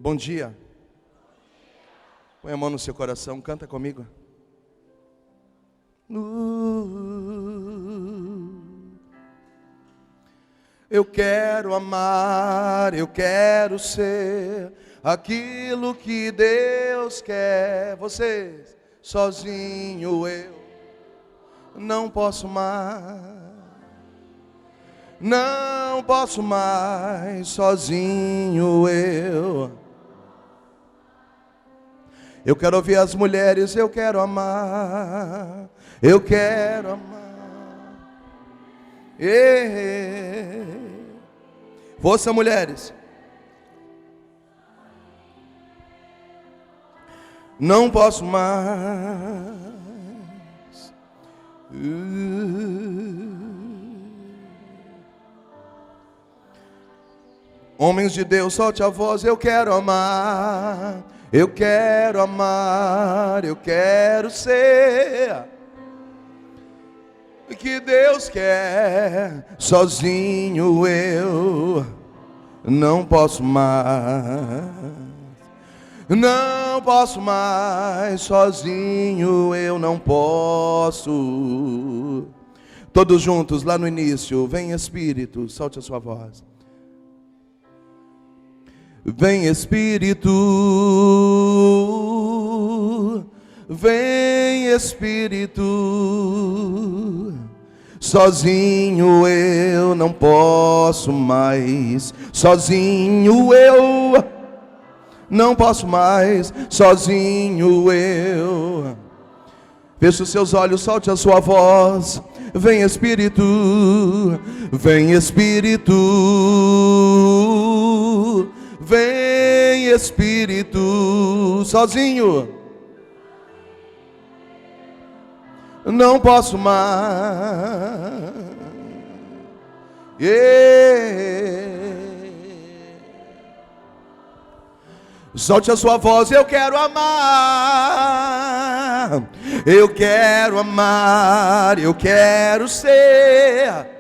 Bom dia. Põe a mão no seu coração, canta comigo. Eu quero amar, eu quero ser aquilo que Deus quer. Vocês, sozinho eu não posso mais. Não posso mais, sozinho eu. Eu quero ouvir as mulheres, eu quero amar, eu quero amar. Força, mulheres. Não posso mais. Homens de Deus, solte a voz, eu quero amar, eu quero amar, eu quero ser o que Deus quer, sozinho eu não posso mais, não posso mais, sozinho eu não posso. Todos juntos, lá no início, vem Espírito, solte a sua voz. Vem Espírito, vem Espírito, sozinho eu não posso mais, sozinho eu não posso mais, sozinho eu. Feche os seus olhos, solte a sua voz. Vem Espírito, vem Espírito, vem Espírito, sozinho não posso mais. Solte a sua voz, eu quero amar, eu quero amar, eu quero ser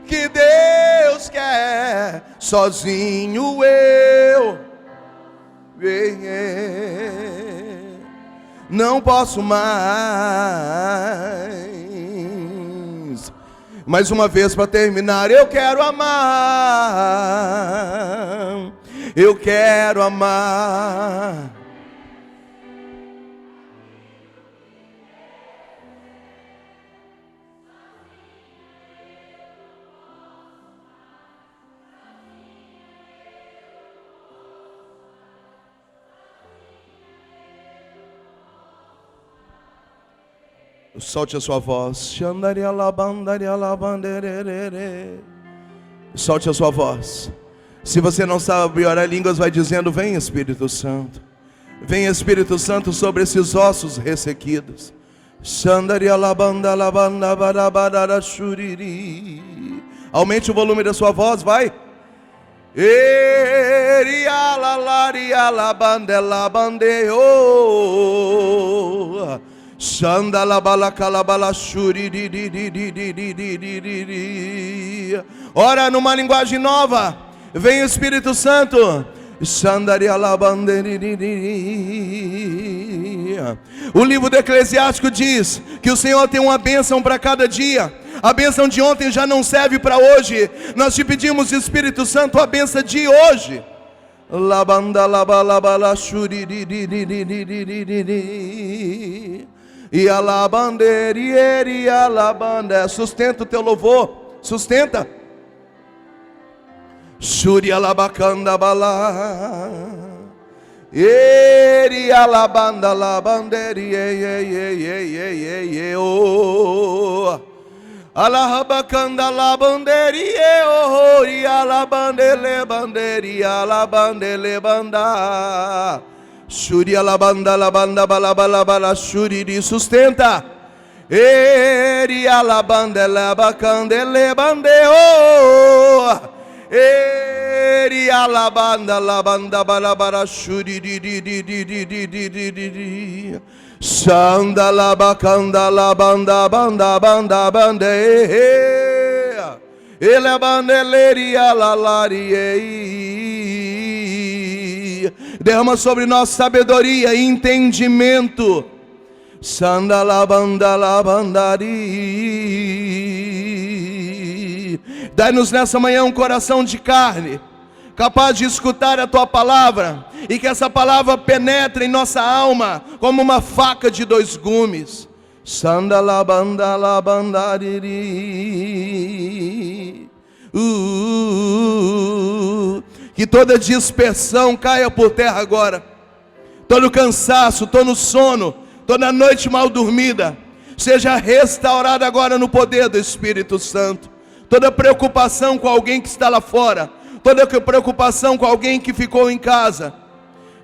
que Deus quer, sozinho eu não posso mais. Mais uma vez para terminar, eu quero amar, eu quero amar. Solte a sua voz. Solte a sua voz. Se você não sabe orar línguas, vai dizendo: vem Espírito Santo, vem Espírito Santo sobre esses ossos ressequidos. Aumente o volume da sua voz, vai. Ora numa linguagem nova. Vem Espírito Santo. O livro do Eclesiástico diz que o Senhor tem uma bênção para cada dia. A bênção de ontem já não serve para hoje. Nós te pedimos, Espírito Santo, a bênção de hoje. E a labanderia, sustenta o teu louvor, sustenta. Shuri alabacanda bala, eri alabanda labanderi, oh, alahabacanda labanderi, oh, eri alabandele banderi, alabandele banda. Shuri alabanda labanda bala bala bala shuri, sustenta. Eri alabanda labacandele bande, oh, eri alabanda labanda bala bala shuri di di di di di di di di di di. Shanda labacanda labanda banda banda bande, ele bandeleri alalari. Derrama sobre nós sabedoria e entendimento. Sandalabandalabandari. Dai-nos nessa manhã um coração de carne, capaz de escutar a tua palavra, e que essa palavra penetre em nossa alma como uma faca de dois gumes. Sandalabandalabandari. Que toda dispersão caia por terra agora. Todo cansaço, todo sono, toda noite mal dormida seja restaurada agora no poder do Espírito Santo. Toda preocupação com alguém que está lá fora, toda preocupação com alguém que ficou em casa,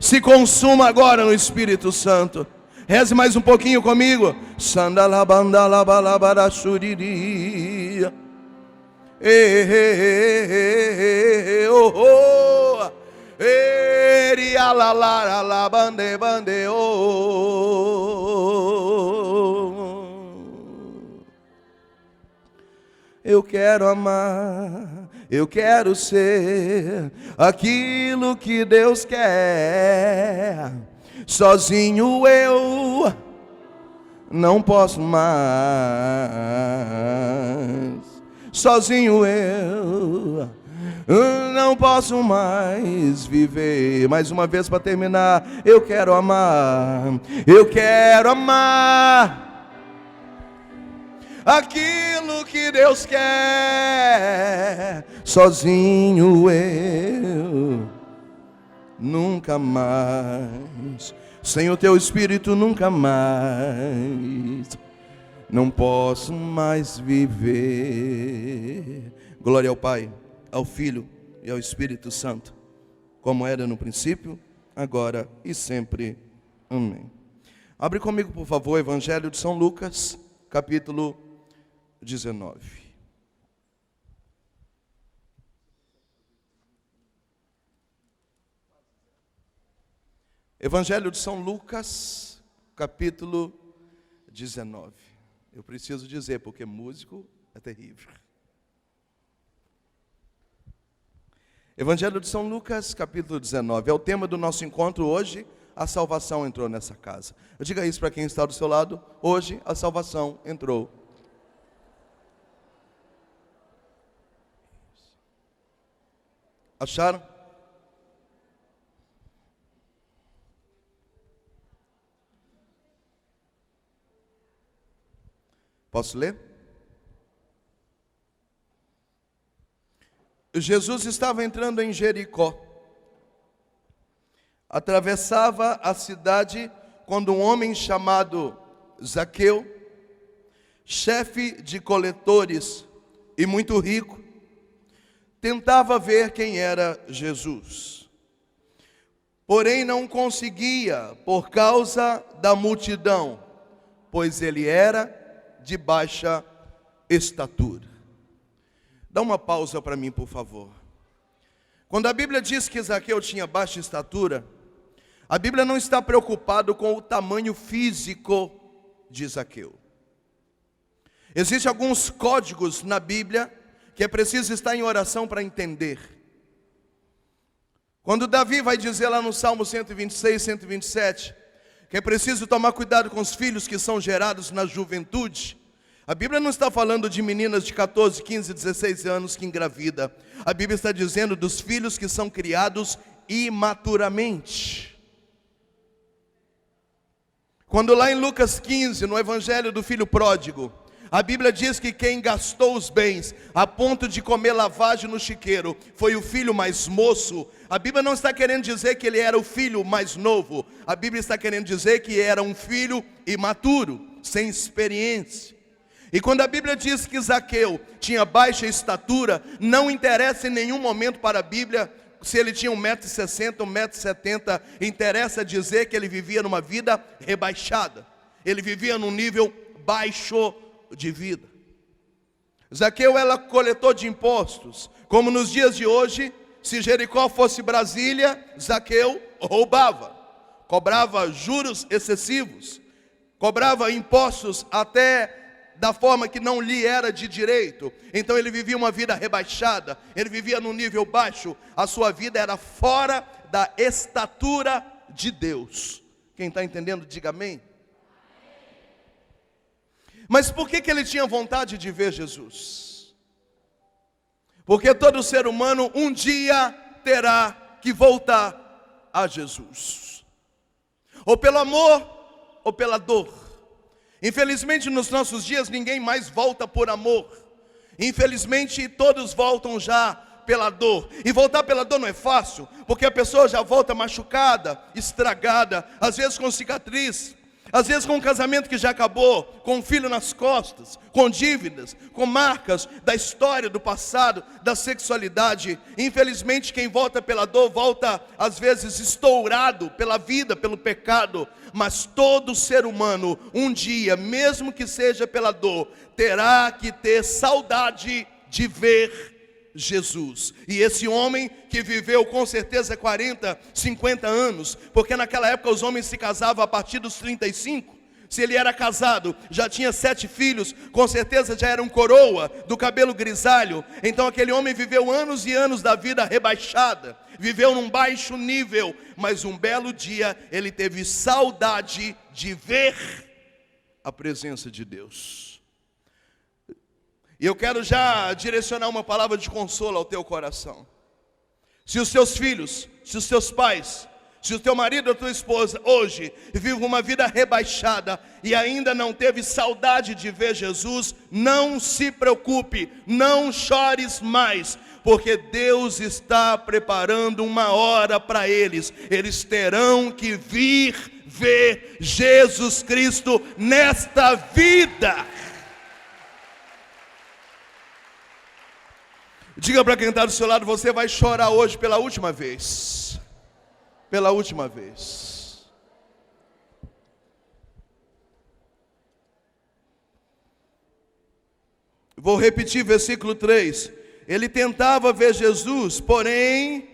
se consuma agora no Espírito Santo. Reze mais um pouquinho comigo. Sandalabandalabalabaraxuriri. Eu quero amar, eu quero ser aquilo que Deus quer. Sozinho eu não posso mais. Sozinho eu não posso mais viver. Mais uma vez para terminar. Eu quero amar, eu quero amar aquilo que Deus quer. Sozinho eu nunca mais. Sem o teu Espírito nunca mais. Não posso mais viver. Glória ao Pai, ao Filho e ao Espírito Santo, como era no princípio, agora e sempre. Amém. Abre comigo, por favor, Evangelho de São Lucas, capítulo 19. Evangelho de São Lucas, capítulo 19. Eu preciso dizer, porque músico é terrível. Evangelho de São Lucas, capítulo 19. É o tema do nosso encontro hoje. A salvação entrou nessa casa. Eu diga isso para quem está do seu lado. Hoje a salvação entrou. Acharam? Posso ler? Jesus estava entrando em Jericó. Atravessava a cidade quando um homem chamado Zaqueu, chefe de coletores e muito rico, tentava ver quem era Jesus. Porém não conseguia por causa da multidão, pois ele era de baixa estatura. Dá uma pausa para mim, por favor. Quando a Bíblia diz que Zaqueu tinha baixa estatura, a Bíblia não está preocupada com o tamanho físico de Zaqueu. Existem alguns códigos na Bíblia que é preciso estar em oração para entender. Quando Davi vai dizer lá no Salmo 126, 127, que é preciso tomar cuidado com os filhos que são gerados na juventude, a Bíblia não está falando de meninas de 14, 15, 16 anos que engravida. A Bíblia está dizendo dos filhos que são criados imaturamente. Quando lá em Lucas 15, no Evangelho do Filho Pródigo, a Bíblia diz que quem gastou os bens a ponto de comer lavagem no chiqueiro foi o filho mais moço. A Bíblia não está querendo dizer que ele era o filho mais novo. A Bíblia está querendo dizer que era um filho imaturo, sem experiência. E quando a Bíblia diz que Zaqueu tinha baixa estatura, não interessa em nenhum momento para a Bíblia se ele tinha 1,60 m, 1,70 m, interessa dizer que ele vivia numa vida rebaixada. Ele vivia num nível baixo de vida. Zaqueu era coletor de impostos. Como nos dias de hoje, se Jericó fosse Brasília, Zaqueu roubava, cobrava juros excessivos, cobrava impostos até da forma que não lhe era de direito. Então ele vivia uma vida rebaixada, ele vivia num nível baixo, a sua vida era fora da estatura de Deus. Quem está entendendo, diga amém. Mas por que ele tinha vontade de ver Jesus? Porque todo ser humano um dia terá que voltar a Jesus. Ou pelo amor, ou pela dor. Infelizmente nos nossos dias ninguém mais volta por amor. Infelizmente todos voltam já pela dor. E voltar pela dor não é fácil, porque a pessoa já volta machucada, estragada, às vezes com cicatriz, às vezes com um casamento que já acabou, com um filho nas costas, com dívidas, com marcas da história, do passado, da sexualidade. Infelizmente quem volta pela dor, volta às vezes estourado pela vida, pelo pecado. Mas todo ser humano, um dia, mesmo que seja pela dor, terá que ter saudade de ver Jesus. E esse homem que viveu com certeza 40, 50 anos, porque naquela época os homens se casavam a partir dos 35. Se ele era casado, já tinha 7 filhos, com certeza já era um coroa, do cabelo grisalho. Então aquele homem viveu anos e anos da vida rebaixada, viveu num baixo nível, mas um belo dia ele teve saudade de ver a presença de Deus. E eu quero já direcionar uma palavra de consolo ao teu coração. Se os teus filhos, se os teus pais, se o teu marido ou a tua esposa hoje vive uma vida rebaixada e ainda não teve saudade de ver Jesus, não se preocupe, não chores mais, porque Deus está preparando uma hora para eles. Eles terão que vir ver Jesus Cristo nesta vida. Diga para quem está do seu lado, você vai chorar hoje pela última vez. Pela última vez. Vou repetir versículo 3. Ele tentava ver Jesus, porém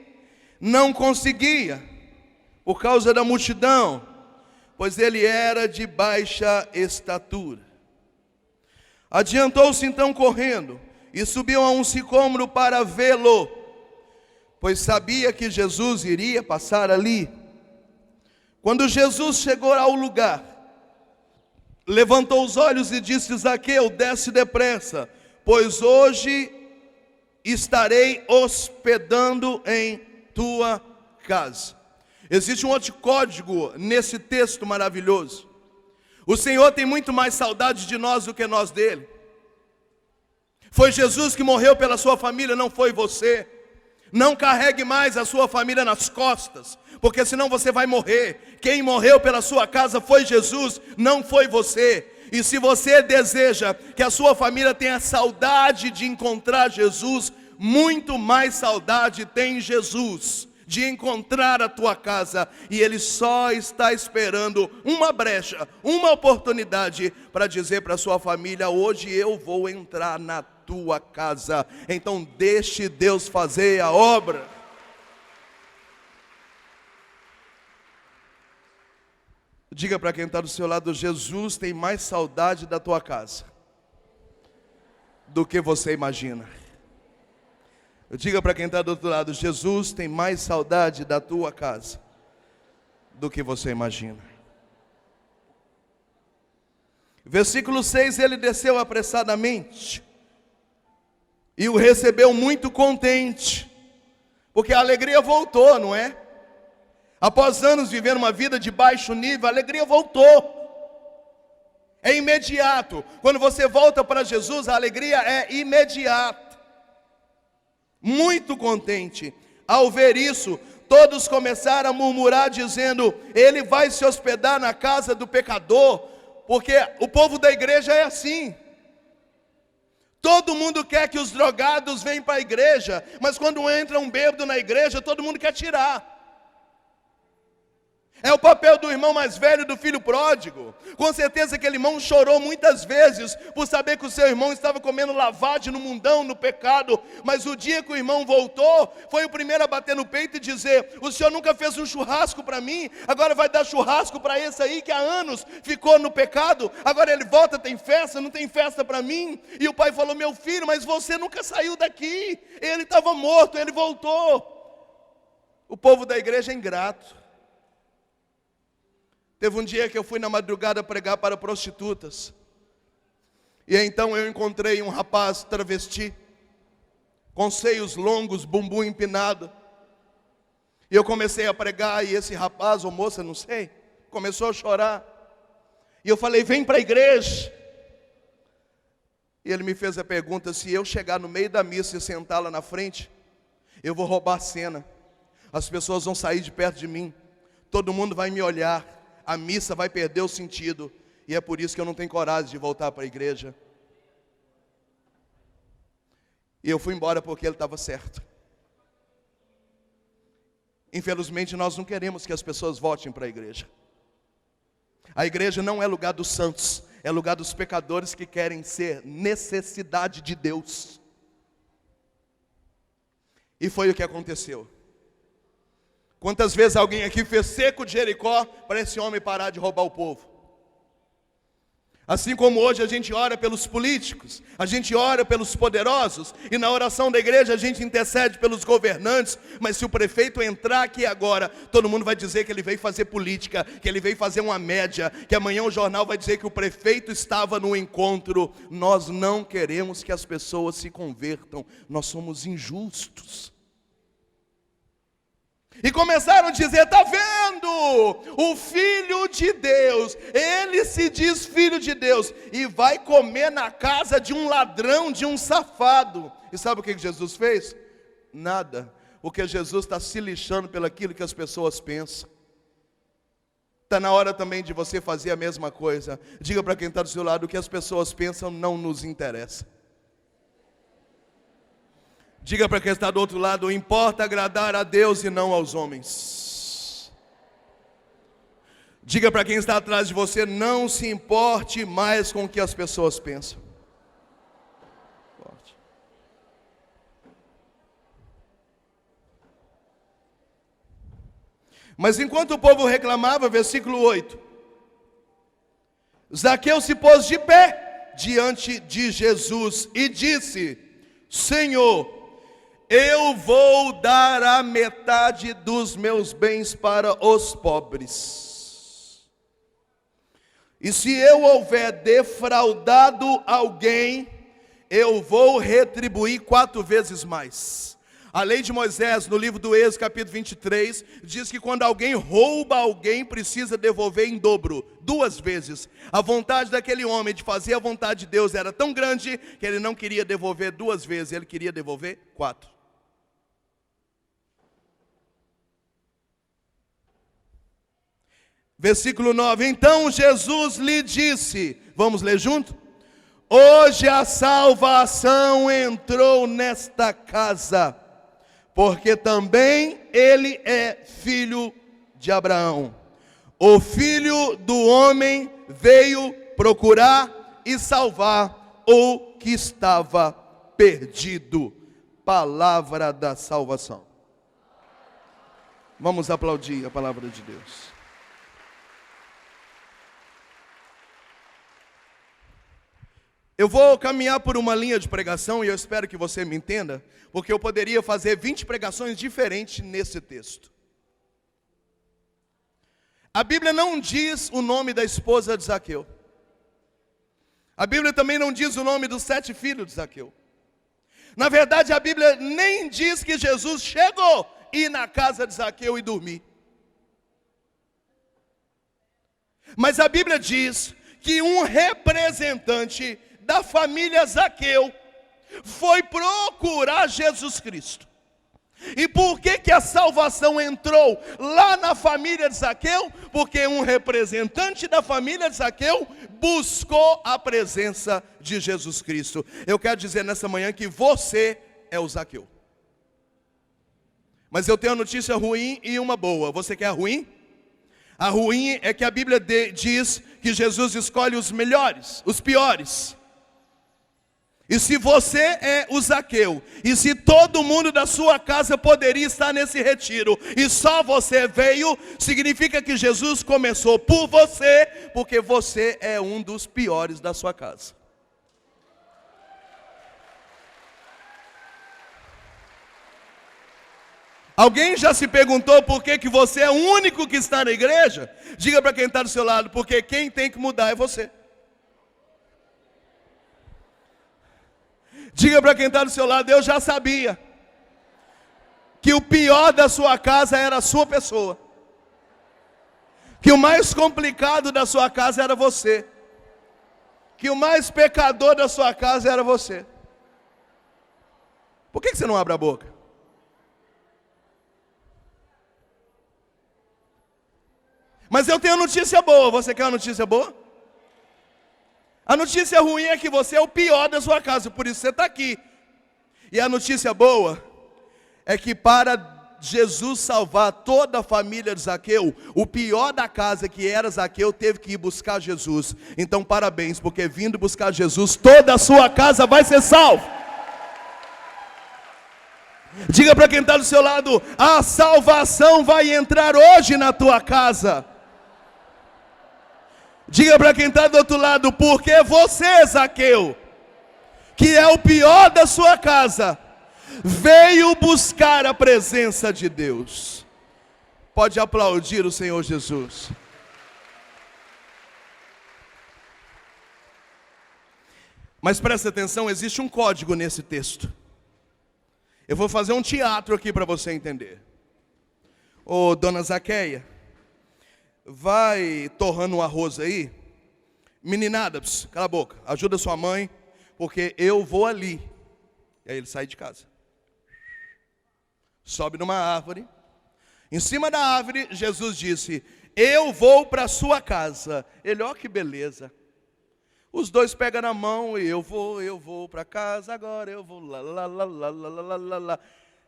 não conseguia, por causa da multidão, pois ele era de baixa estatura. Adiantou-se então correndo, e subiu a um sicômoro para vê-lo, pois sabia que Jesus iria passar ali. Quando Jesus chegou ao lugar, levantou os olhos e disse: Zaqueu, desce depressa, pois hoje estarei hospedando em tua casa. Existe um outro código nesse texto maravilhoso. O Senhor tem muito mais saudade de nós do que nós dele. Foi Jesus que morreu pela sua família, não foi você. Não carregue mais a sua família nas costas, porque senão você vai morrer. Quem morreu pela sua casa foi Jesus, não foi você. E se você deseja que a sua família tenha saudade de encontrar Jesus, muito mais saudade tem Jesus de encontrar a tua casa. E Ele só está esperando uma brecha, uma oportunidade para dizer para a sua família: hoje eu vou entrar na tua casa. Então deixe Deus fazer a obra. Diga para quem está do seu lado: Jesus tem mais saudade da tua casa do que você imagina. Diga para quem está do outro lado: Jesus tem mais saudade da tua casa do que você imagina. Versículo 6, ele desceu apressadamente e o recebeu muito contente, porque a alegria voltou, não é? Após anos vivendo uma vida de baixo nível, a alegria voltou. É imediato. Quando você volta para Jesus, a alegria é imediata. Muito contente. Ao ver isso, todos começaram a murmurar, dizendo: ele vai se hospedar na casa do pecador. Porque o povo da igreja é assim. Todo mundo quer que os drogados venham para a igreja, mas quando entra um bêbado na igreja, todo mundo quer tirar. É o papel do irmão mais velho do filho pródigo. Com certeza aquele irmão chorou muitas vezes por saber que o seu irmão estava comendo lavagem no mundão, no pecado. Mas o dia que o irmão voltou, foi o primeiro a bater no peito e dizer: o senhor nunca fez um churrasco para mim, agora vai dar churrasco para esse aí que há anos ficou no pecado. Agora ele volta, tem festa, não tem festa para mim. E o pai falou: meu filho, mas você nunca saiu daqui. Ele estava morto, ele voltou. O povo da igreja é ingrato. Teve um dia que eu fui na madrugada pregar para prostitutas. E então eu encontrei um rapaz travesti, com seios longos, bumbum empinado. E eu comecei a pregar e esse rapaz, ou moça, não sei, começou a chorar. E eu falei, vem para a igreja. E ele me fez a pergunta, se eu chegar no meio da missa e sentar lá na frente, eu vou roubar a cena. As pessoas vão sair de perto de mim. Todo mundo vai me olhar. A missa vai perder o sentido. E é por isso que eu não tenho coragem de voltar para a igreja. E eu fui embora porque ele estava certo. Infelizmente nós não queremos que as pessoas voltem para a igreja. A igreja não é lugar dos santos, é lugar dos pecadores que querem ser necessidade de Deus. E foi o que aconteceu. Quantas vezes alguém aqui fez seco de Jericó para esse homem parar de roubar o povo? Assim como hoje a gente ora pelos políticos, a gente ora pelos poderosos, e na oração da igreja a gente intercede pelos governantes, mas se o prefeito entrar aqui agora, todo mundo vai dizer que ele veio fazer política, que ele veio fazer uma média, que amanhã o jornal vai dizer que o prefeito estava no encontro. Nós não queremos que as pessoas se convertam, nós somos injustos. E começaram a dizer, está vendo? O Filho de Deus, ele se diz Filho de Deus, e vai comer na casa de um ladrão, de um safado. E sabe o que Jesus fez? Nada, porque Jesus está se lixando pelaquilo que as pessoas pensam. Está na hora também de você fazer a mesma coisa. Diga para quem está do seu lado, o que as pessoas pensam não nos interessa. Diga para quem está do outro lado, importa agradar a Deus e não aos homens. Diga para quem está atrás de você, não se importe mais com o que as pessoas pensam. Mas enquanto o povo reclamava, versículo 8, Zaqueu se pôs de pé diante de Jesus e disse, Senhor, eu vou dar a metade dos meus bens para os pobres. E se eu houver defraudado alguém, eu vou retribuir 4 vezes mais. A lei de Moisés, no livro do Êxodo, capítulo 23, diz que quando alguém rouba alguém, precisa devolver em dobro, 2 vezes. A vontade daquele homem de fazer a vontade de Deus era tão grande, que ele não queria devolver 2 vezes, ele queria devolver 4. Versículo 9, então Jesus lhe disse, vamos ler junto? Hoje a salvação entrou nesta casa, porque também ele é filho de Abraão. O Filho do homem veio procurar e salvar o que estava perdido. Palavra da salvação. Vamos aplaudir a palavra de Deus. Eu vou caminhar por uma linha de pregação e eu espero que você me entenda, porque eu poderia fazer 20 pregações diferentes nesse texto. A Bíblia não diz o nome da esposa de Zaqueu. A Bíblia também não diz o nome dos 7 filhos de Zaqueu. Na verdade, a Bíblia nem diz que Jesus chegou e ir na casa de Zaqueu e dormir. Mas a Bíblia diz que um representante da família Zaqueu foi procurar Jesus Cristo. E por que a salvação entrou lá na família de Zaqueu? Porque um representante da família de Zaqueu buscou a presença de Jesus Cristo. Eu quero dizer nessa manhã que você é o Zaqueu. Mas eu tenho uma notícia ruim e uma boa. Você quer a ruim? A ruim é que a Bíblia diz que Jesus escolhe os melhores, os piores. E se você é o Zaqueu, e se todo mundo da sua casa poderia estar nesse retiro, e só você veio, significa que Jesus começou por você, porque você é um dos piores da sua casa. Alguém já se perguntou por que você é o único que está na igreja? Diga para quem está do seu lado, porque quem tem que mudar é você. Diga para quem está do seu lado, eu já sabia que o pior da sua casa era a sua pessoa. Que o mais complicado da sua casa era você. Que o mais pecador da sua casa era você. Por que você não abre a boca? Mas eu tenho notícia boa. Você quer uma notícia boa? A notícia ruim é que você é o pior da sua casa, por isso você está aqui. E a notícia boa é que para Jesus salvar toda a família de Zaqueu, o pior da casa, que era Zaqueu, teve que ir buscar Jesus. Então parabéns, porque vindo buscar Jesus, toda a sua casa vai ser salva. Diga para quem está do seu lado, a salvação vai entrar hoje na tua casa. Diga para quem está do outro lado, porque você, Zaqueu, que é o pior da sua casa, veio buscar a presença de Deus. Pode aplaudir o Senhor Jesus. Mas presta atenção, existe um código nesse texto. Eu vou fazer um teatro aqui para você entender. Ô, dona Zaqueia, vai torrando um arroz aí. Meninada, cala a boca, ajuda sua mãe, porque eu vou ali. E aí ele sai de casa. Sobe numa árvore. Em cima da árvore, Jesus disse, eu vou para a sua casa. Ele, ó que beleza. Os dois pegam na mão e eu vou para casa agora, eu vou lá, lá, lá, lá, lá, lá, lá, lá.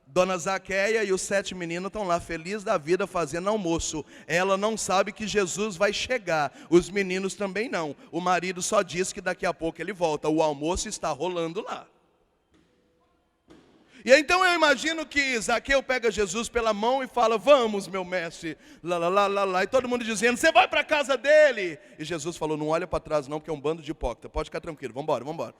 Dona Zaqueia e os 7 meninos estão lá, felizes da vida, fazendo almoço. Ela não sabe que Jesus vai chegar. Os meninos também não. O marido só diz que daqui a pouco ele volta. O almoço está rolando lá. E então eu imagino que Zaqueu pega Jesus pela mão e fala, vamos meu mestre, lá, lá, lá, lá, lá. E todo mundo dizendo, você vai para a casa dele. E Jesus falou, não olha para trás não, porque é um bando de hipócrita. Pode ficar tranquilo, vamos embora, vamos embora.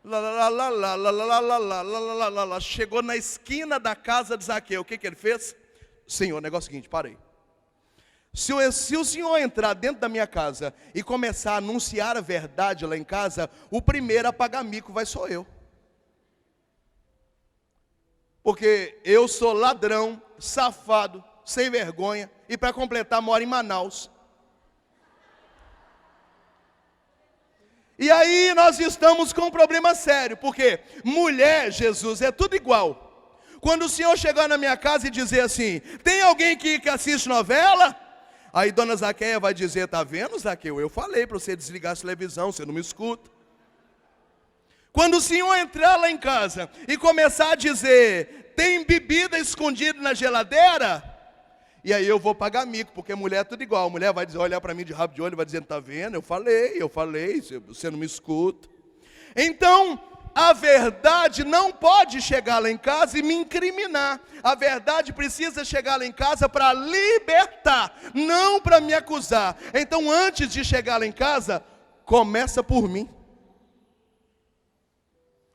Lá, lá, lá, lá, lá, lá, lá, lá, lá, lá, lá, lá. Chegou na esquina da casa de Zaqueu, o que ele fez? Senhor, negócio seguinte, para aí. Se o senhor entrar dentro da minha casa e começar a anunciar a verdade lá em casa, o primeiro a pagar mico vai sou eu. Porque eu sou ladrão, safado, sem vergonha, e para completar moro em Manaus. E aí nós estamos com um problema sério, porque mulher, Jesus, é tudo igual. Quando o senhor chegar na minha casa e dizer assim, tem alguém que assiste novela? Aí dona Zaqueia vai dizer, tá vendo, Zaqueu? Eu falei para você desligar a televisão, você não me escuta. Quando o senhor entrar lá em casa e começar a dizer, tem bebida escondida na geladeira? E aí eu vou pagar mico, porque mulher é tudo igual. A mulher vai dizer, olhar para mim de rabo de olho, vai dizendo, tá vendo? Eu falei, você não me escuta. Então, a verdade não pode chegar lá em casa e me incriminar. A verdade precisa chegar lá em casa para libertar, não para me acusar. Então, antes de chegar lá em casa, começa por mim.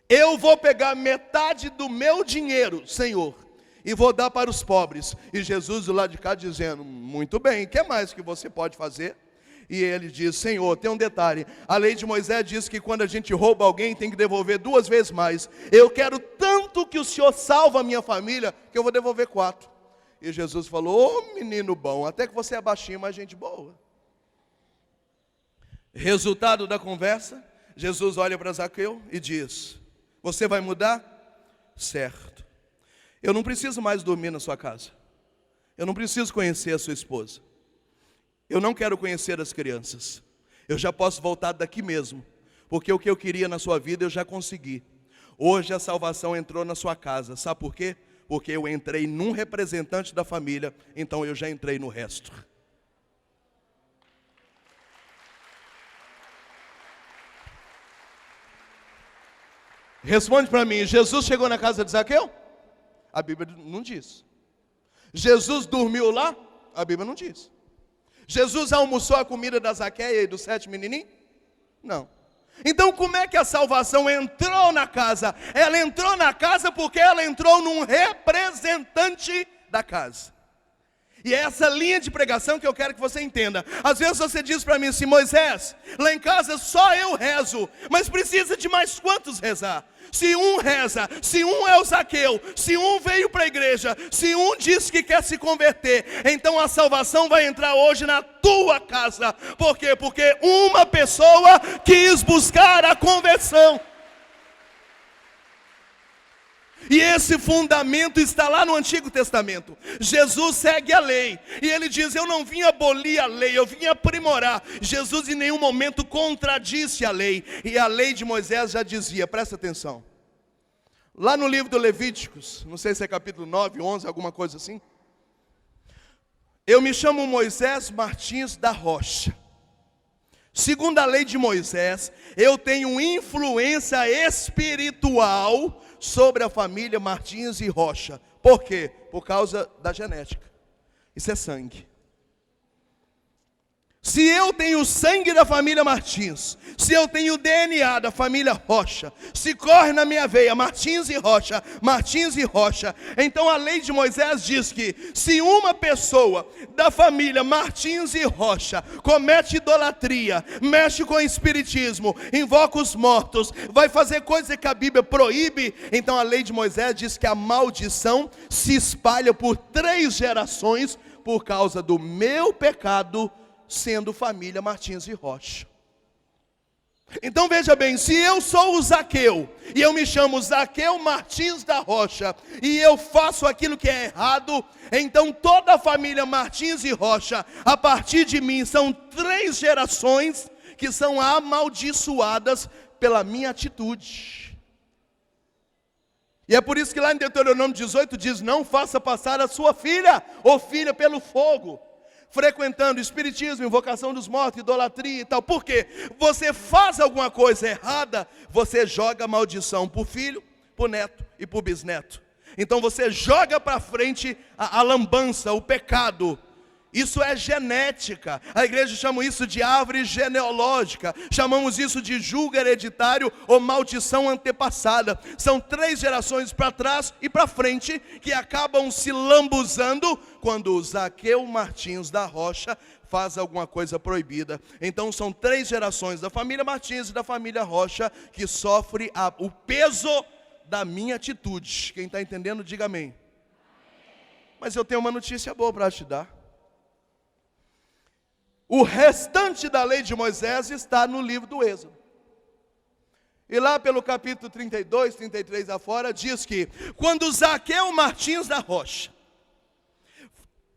Eu vou pegar metade do meu dinheiro, Senhor, e vou dar para os pobres. E Jesus do lado de cá dizendo, muito bem, o que mais que você pode fazer? E ele diz, Senhor, tem um detalhe, a lei de Moisés diz que quando a gente rouba alguém tem que devolver 2 vezes mais. Eu quero tanto que o Senhor salva a minha família, que eu vou devolver 4. E Jesus falou, ô menino bom, até que você é baixinho, mas gente boa. Resultado da conversa, Jesus olha para Zaqueu e diz, você vai mudar? Certo. Eu não preciso mais dormir na sua casa. Eu não preciso conhecer a sua esposa. Eu não quero conhecer as crianças. Eu já posso voltar daqui mesmo. Porque o que eu queria na sua vida eu já consegui. Hoje a salvação entrou na sua casa. Sabe por quê? Porque eu entrei num representante da família, então eu já entrei no resto. Responde para mim, Jesus chegou na casa de Zaqueu? A Bíblia não diz. Jesus dormiu lá? A Bíblia não diz. Jesus almoçou a comida da Zaqueia e dos 7 menininhos? Não. Então como é que a salvação entrou na casa? Ela entrou na casa porque ela entrou num representante da casa. E é essa linha de pregação que eu quero que você entenda. Às vezes você diz para mim assim: Moisés, lá em casa só eu rezo, mas precisa de mais quantos rezar? Se um reza, se um é o Zaqueu, se um veio para a igreja, se um diz que quer se converter, então a salvação vai entrar hoje na tua casa. Por quê? Porque uma pessoa quis buscar a conversão. E esse fundamento está lá no Antigo Testamento. Jesus segue a lei, e ele diz: eu não vim abolir a lei, eu vim aprimorar. Jesus em nenhum momento contradisse a lei, e a lei de Moisés já dizia, presta atenção, lá no livro do Levíticos, não sei se é capítulo 9, 11, alguma coisa assim: eu me chamo Moisés Martins da Rocha. Segundo a lei de Moisés, eu tenho influência espiritual sobre a família Martins e Rocha. Por quê? Por causa da genética. Isso é sangue. Se eu tenho sangue da família Martins, se eu tenho DNA da família Rocha, se corre na minha veia Martins e Rocha, então a lei de Moisés diz que se uma pessoa da família Martins e Rocha comete idolatria, mexe com espiritismo, invoca os mortos, vai fazer coisa que a Bíblia proíbe, então a lei de Moisés diz que a maldição se espalha por 3 gerações por causa do meu pecado, sendo família Martins e Rocha. Então veja bem, se eu sou o Zaqueu, e eu me chamo Zaqueu Martins da Rocha, e eu faço aquilo que é errado, então toda a família Martins e Rocha, a partir de mim, são 3 gerações que são amaldiçoadas pela minha atitude. E é por isso que lá em Deuteronômio 18 diz: não faça passar a sua filha ou filha pelo fogo, frequentando espiritismo, invocação dos mortos, idolatria e tal. Por quê? Você faz alguma coisa errada, você joga maldição para o filho, para o neto e para o bisneto. Então você joga para frente a lambança, o pecado. Isso é genética. A igreja chama isso de árvore genealógica. Chamamos isso de julgo hereditário ou maldição antepassada. São 3 gerações para trás e para frente que acabam se lambuzando quando o Zaqueu Martins da Rocha faz alguma coisa proibida. Então são 3 gerações da família Martins e da família Rocha que sofre o peso da minha atitude. Quem está entendendo, diga amém. Mas eu tenho uma notícia boa para te dar. O restante da lei de Moisés está no livro do Êxodo. E lá pelo capítulo 32, 33 afora, diz que quando Zaqueu Martins da Rocha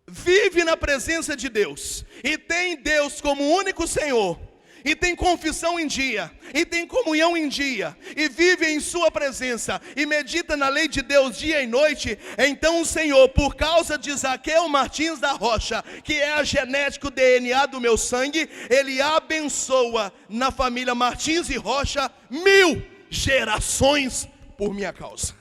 vive na presença de Deus, e tem Deus como único Senhor, e tem confissão em dia, e tem comunhão em dia, e vive em sua presença, e medita na lei de Deus dia e noite, então o Senhor, por causa de Zaqueu Martins da Rocha, que é a genética, o DNA do meu sangue, ele abençoa na família Martins e Rocha 1000 gerações por minha causa.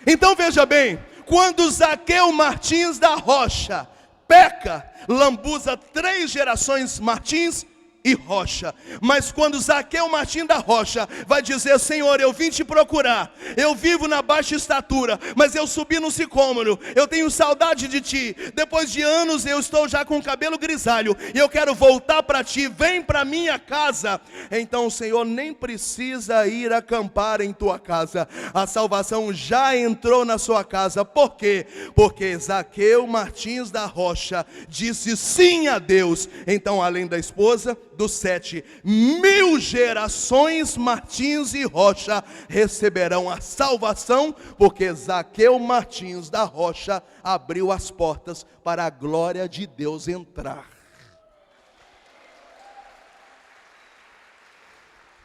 Então veja bem, quando Zaqueu Martins da Rocha peca, lambuza 3 gerações Martins e Rocha. Mas quando Zaqueu Martins da Rocha vai dizer: Senhor, eu vim te procurar, eu vivo na baixa estatura, mas eu subi no sicômoro, eu tenho saudade de ti, depois de anos eu estou já com o cabelo grisalho, e eu quero voltar para ti, vem para minha casa. Então o Senhor nem precisa ir acampar em tua casa, a salvação já entrou na sua casa. Por quê? Porque Zaqueu Martins da Rocha disse sim a Deus. Então, além da esposa, dos 7, 1000 gerações Martins e Rocha receberão a salvação, porque Zaqueu Martins da Rocha abriu as portas para a glória de Deus entrar.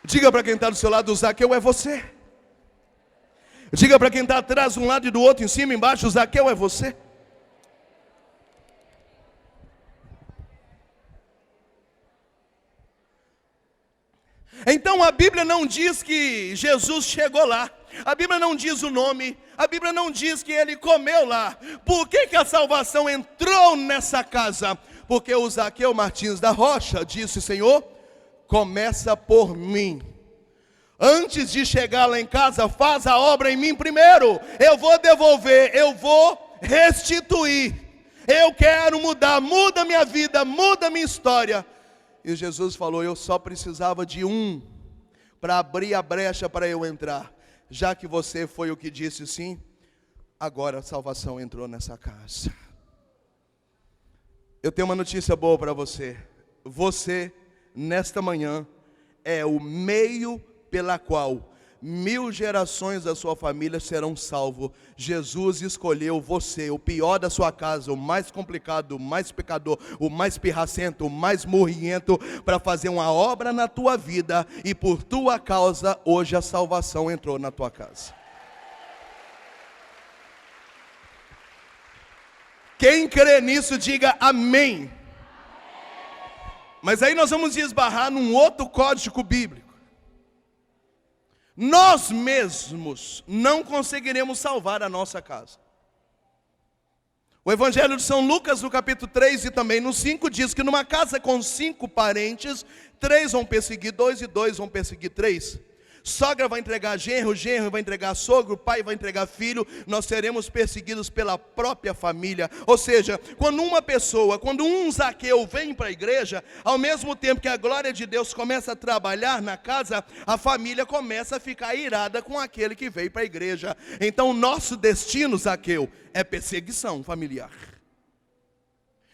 Diga para quem está do seu lado: o Zaqueu é você. Diga para quem está atrás, de um lado e do outro, em cima e embaixo: o Zaqueu é você. Então a Bíblia não diz que Jesus chegou lá, a Bíblia não diz o nome, a Bíblia não diz que ele comeu lá. Por que a salvação entrou nessa casa? Porque o Zaqueu Martins da Rocha disse: Senhor, começa por mim. Antes de chegar lá em casa, faz a obra em mim primeiro. Eu vou devolver, eu vou restituir. Eu quero mudar, muda minha vida, muda minha história. E Jesus falou, eu só precisava de um para abrir a brecha para eu entrar. Já que você foi o que disse sim, agora a salvação entrou nessa casa. Eu tenho uma notícia boa para você. Você, nesta manhã, é o meio pela qual 1000 gerações da sua família serão salvos. Jesus escolheu você, o pior da sua casa, o mais complicado, o mais pecador, o mais pirracento, o mais morriento, para fazer uma obra na tua vida, e por tua causa, hoje a salvação entrou na tua casa. Quem crê nisso, diga amém. Mas aí nós vamos esbarrar num outro código bíblico. Nós mesmos não conseguiremos salvar a nossa casa. O Evangelho de São Lucas, no capítulo 3 e também no 5, diz que numa casa com 5 parentes, 3 vão perseguir 2 e 2 vão perseguir 3. Sogra vai entregar genro, genro vai entregar sogro, pai vai entregar filho. Nós seremos perseguidos pela própria família. Ou seja, quando um Zaqueu vem para a igreja, ao mesmo tempo que a glória de Deus começa a trabalhar na casa, a família começa a ficar irada com aquele que veio para a igreja. Então o nosso destino, Zaqueu, é perseguição familiar.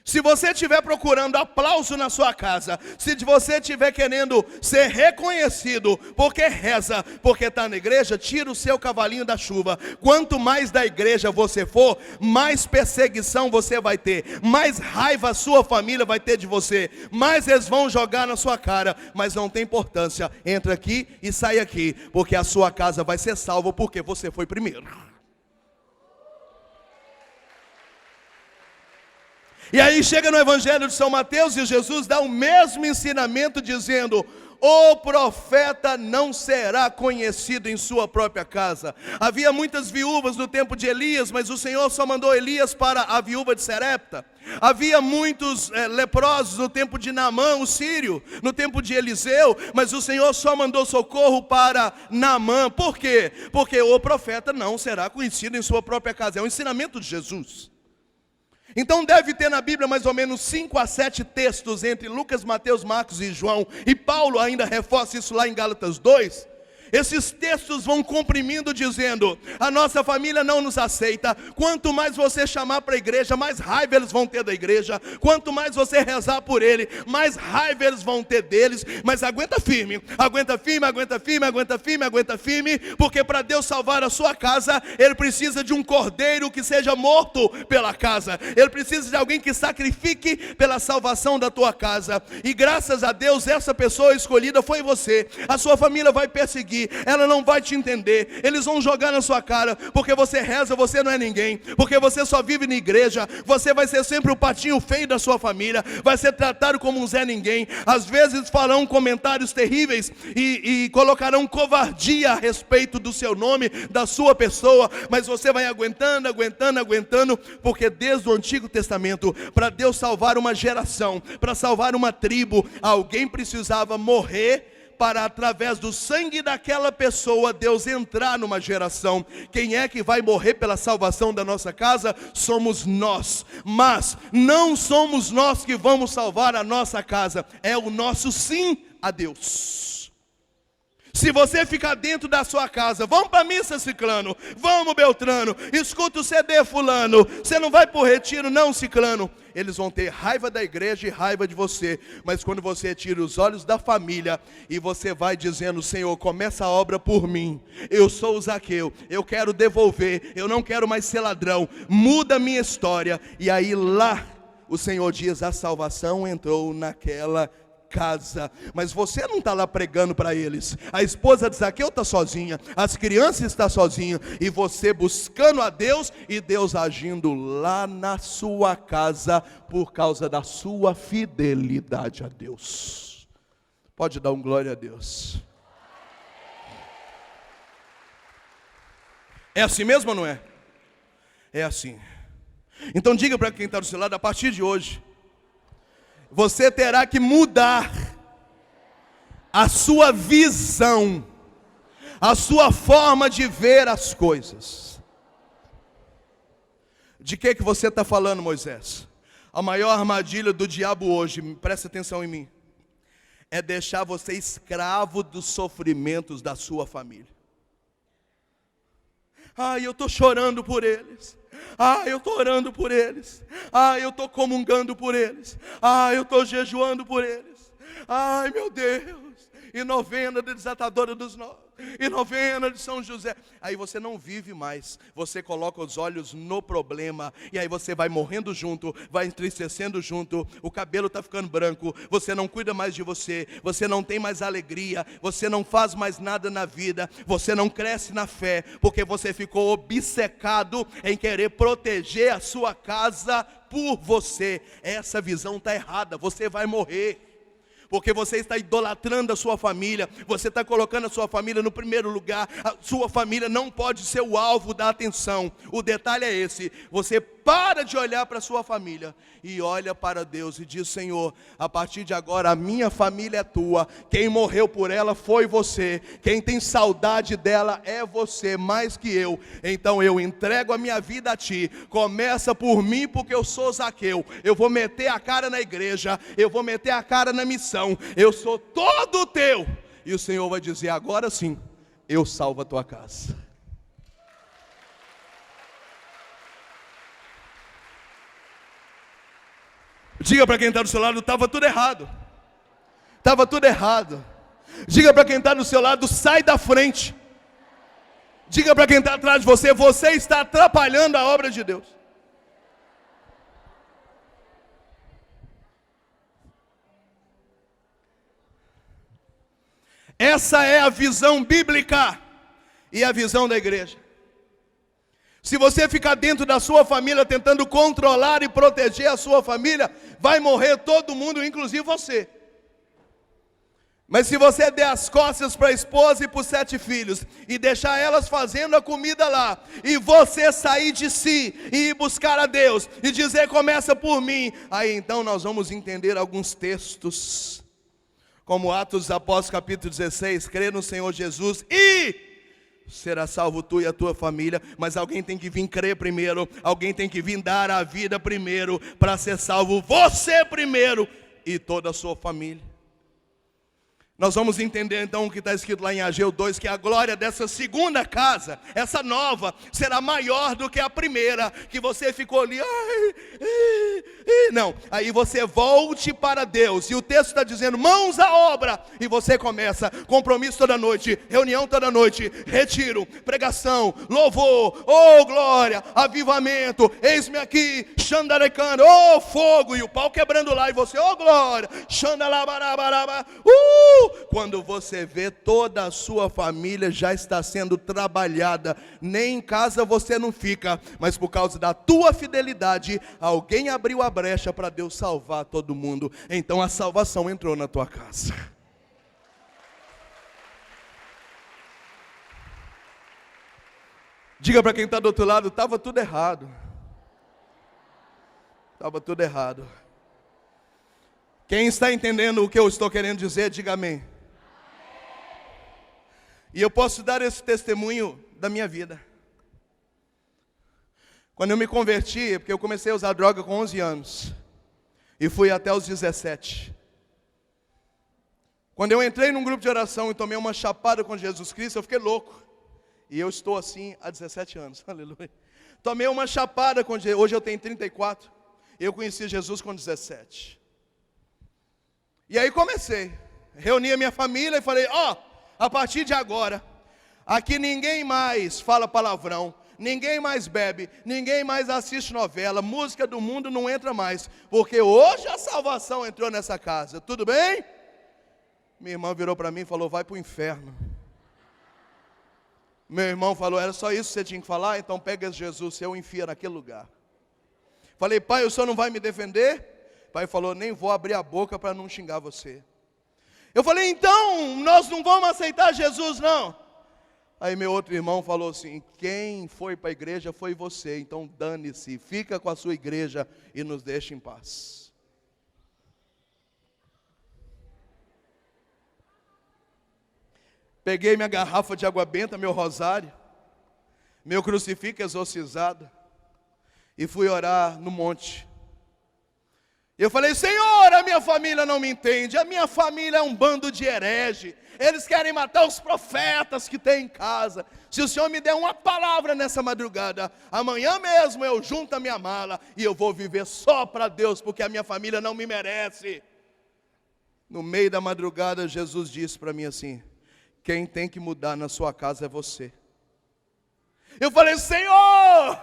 Se você estiver procurando aplauso na sua casa, se você estiver querendo ser reconhecido porque reza, porque está na igreja, tira o seu cavalinho da chuva. Quanto mais da igreja você for, mais perseguição você vai ter, mais raiva a sua família vai ter de você, mais eles vão jogar na sua cara. Mas não tem importância, entra aqui e sai aqui, porque a sua casa vai ser salva porque você foi primeiro. E aí chega no Evangelho de São Mateus e Jesus dá o mesmo ensinamento dizendo: o profeta não será conhecido em sua própria casa. Havia muitas viúvas no tempo de Elias, mas o Senhor só mandou Elias para a viúva de Serepta. Havia muitos leprosos no tempo de Naamã, o sírio, no tempo de Eliseu, mas o Senhor só mandou socorro para Naamã. Por quê? Porque o profeta não será conhecido em sua própria casa. É um ensinamento de Jesus. Então deve ter na Bíblia mais ou menos 5 a 7 textos entre Lucas, Mateus, Marcos e João. E Paulo ainda reforça isso lá em Gálatas 2. Esses textos vão comprimindo dizendo: a nossa família não nos aceita. Quanto mais você chamar para a igreja, mais raiva eles vão ter da igreja. Quanto mais você rezar por ele, mais raiva eles vão ter deles. Mas aguenta firme, aguenta firme, aguenta firme, aguenta firme, aguenta firme. Porque para Deus salvar a sua casa, Ele precisa de um cordeiro que seja morto pela casa. Ele precisa de alguém que sacrifique pela salvação da tua casa. E graças a Deus, essa pessoa escolhida foi você. A sua família vai perseguir, ela não vai te entender, eles vão jogar na sua cara, porque você reza, você não é ninguém, porque você só vive na igreja, você vai ser sempre o patinho feio da sua família, vai ser tratado como um Zé Ninguém. Às vezes farão comentários terríveis e colocarão covardia a respeito do seu nome, da sua pessoa, mas você vai aguentando, aguentando, aguentando, porque desde o Antigo Testamento, para Deus salvar uma geração, para salvar uma tribo, alguém precisava morrer para, através do sangue daquela pessoa, Deus entrar numa geração. Quem é que vai morrer pela salvação da nossa casa? Somos nós. Mas não somos nós que vamos salvar a nossa casa, é o nosso sim a Deus. Se você ficar dentro da sua casa, vamos para a missa, ciclano, vamos, Beltrano, escuta o CD, fulano, você não vai para o retiro não, ciclano. Eles vão ter raiva da igreja e raiva de você. Mas quando você tira os olhos da família e você vai dizendo: Senhor, começa a obra por mim, eu sou o Zaqueu, eu quero devolver, eu não quero mais ser ladrão, muda a minha história. E aí lá o Senhor diz: a salvação entrou naquela casa. Mas você não está lá pregando para eles. A esposa de Zaqueu está sozinha, as crianças estão sozinhas, e você buscando a Deus e Deus agindo lá na sua casa por causa da sua fidelidade a Deus. Pode dar um glória a Deus. É assim mesmo ou não é? É assim. Então diga para quem está do seu lado: a partir de hoje você terá que mudar a sua visão a sua forma de ver as coisas. De que você está falando, Moisés? A maior armadilha do diabo hoje, presta atenção em mim, é deixar você escravo dos sofrimentos da sua família. Eu estou chorando por eles. Eu estou orando por eles. Eu estou comungando por eles. Eu estou jejuando por eles. Ai, meu Deus. E novena da desatadora dos nós. E novena de São José. Aí você não vive mais. Você coloca os olhos no problema. E aí você vai morrendo junto. Vai entristecendo junto. O cabelo está ficando branco. Você não cuida mais de você. Você não tem mais alegria. Você não faz mais nada na vida. Você não cresce na fé. Porque você ficou obcecado em querer proteger a sua casa por você. Essa visão está errada. Você vai morrer. Porque você está idolatrando a sua família, você está colocando a sua família no primeiro lugar, a sua família não pode ser o alvo da atenção. O detalhe é esse, você para de olhar para a sua família e olha para Deus e diz: Senhor, a partir de agora a minha família é tua, quem morreu por ela foi você, quem tem saudade dela é você, mais que eu, então eu entrego a minha vida a ti, começa por mim porque eu sou Zaqueu, eu vou meter a cara na igreja, eu vou meter a cara na missão, eu sou todo teu, e o Senhor vai dizer: agora sim, eu salvo a tua casa. Diga para quem está do seu lado: estava tudo errado. Estava tudo errado. Diga para quem está do seu lado: sai da frente. Diga para quem está atrás de você: você está atrapalhando a obra de Deus. Essa é a visão bíblica e a visão da igreja. Se você ficar dentro da sua família tentando controlar e proteger a sua família, vai morrer todo mundo, inclusive você. Mas se você der as costas para a esposa e para os 7 filhos, e deixar elas fazendo a comida lá, e você sair de si, e ir buscar a Deus, e dizer: começa por mim, aí então nós vamos entender alguns textos, como Atos dos Apóstolos capítulo 16, crê no Senhor Jesus e será salvo tu e a tua família. Mas alguém tem que vir crer primeiro, alguém tem que vir dar a vida primeiro, para ser salvo você primeiro e toda a sua família. Nós vamos entender então o que está escrito lá em Ageu 2, que a glória dessa segunda casa, essa nova, será maior do que a primeira, que você ficou ali, não, aí você volte para Deus, e o texto está dizendo: mãos à obra, e você começa, compromisso toda noite, reunião toda noite, retiro, pregação, louvor, glória, avivamento, eis-me aqui, xandarecando, fogo, e o pau quebrando lá, e você, glória, xandalabarabaraba, quando você vê, toda a sua família já está sendo trabalhada, nem em casa você não fica, mas por causa da tua fidelidade, alguém abriu a brecha para Deus salvar todo mundo, então a salvação entrou na tua casa. Diga para quem está do outro lado: estava tudo errado. Estava tudo errado. Quem está entendendo o que eu estou querendo dizer, diga amém. E eu posso dar esse testemunho da minha vida. Quando eu me converti, porque eu comecei a usar droga com 11 anos, e fui até os 17. Quando eu entrei num grupo de oração e tomei uma chapada com Jesus Cristo, eu fiquei louco. E eu estou assim há 17 anos, aleluia. Tomei uma chapada com Jesus, hoje eu tenho 34, eu conheci Jesus com 17. E aí comecei, reuni a minha família e falei: a partir de agora, aqui ninguém mais fala palavrão, ninguém mais bebe, ninguém mais assiste novela, música do mundo não entra mais, porque hoje a salvação entrou nessa casa, tudo bem? Minha irmã virou para mim e falou: vai para o inferno. Meu irmão falou: era só isso que você tinha que falar? Então pega Jesus seu e enfia naquele lugar. Falei: pai, o senhor não vai me defender? Pai falou: nem vou abrir a boca para não xingar você. Eu falei: então nós não vamos aceitar Jesus não. Aí meu outro irmão falou assim: quem foi para a igreja foi você, então dane-se, fica com a sua igreja e nos deixe em paz. Peguei minha garrafa de água benta, meu rosário, meu crucifixo exorcizado, e fui orar no monte. Eu falei: Senhor, a minha família não me entende, a minha família é um bando de herege, eles querem matar os profetas que tem em casa. Se o Senhor me der uma palavra nessa madrugada, amanhã mesmo eu junto a minha mala e eu vou viver só para Deus, porque a minha família não me merece. No meio da madrugada, Jesus disse para mim assim: quem tem que mudar na sua casa é você. Eu falei: Senhor,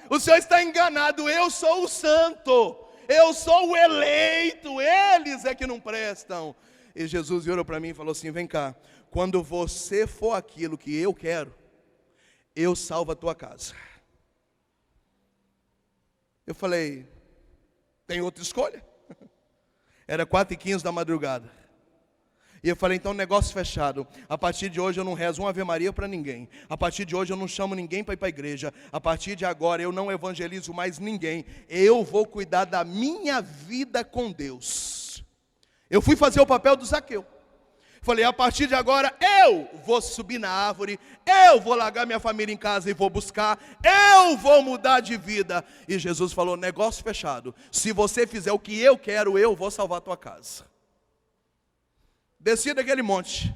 o Senhor está enganado, eu sou o santo, eu sou o eleito, eles é que não prestam. E Jesus virou para mim e falou assim: vem cá, quando você for aquilo que eu quero, eu salvo a tua casa. Eu falei: tem outra escolha? Era 4h15 da madrugada. E eu falei: então negócio fechado, a partir de hoje eu não rezo uma Ave Maria para ninguém, a partir de hoje eu não chamo ninguém para ir para a igreja, a partir de agora eu não evangelizo mais ninguém, eu vou cuidar da minha vida com Deus. Eu fui fazer o papel do Zaqueu. Falei: a partir de agora eu vou subir na árvore, eu vou largar minha família em casa e vou buscar, eu vou mudar de vida. E Jesus falou: negócio fechado, se você fizer o que eu quero, eu vou salvar a tua casa. Desci daquele monte.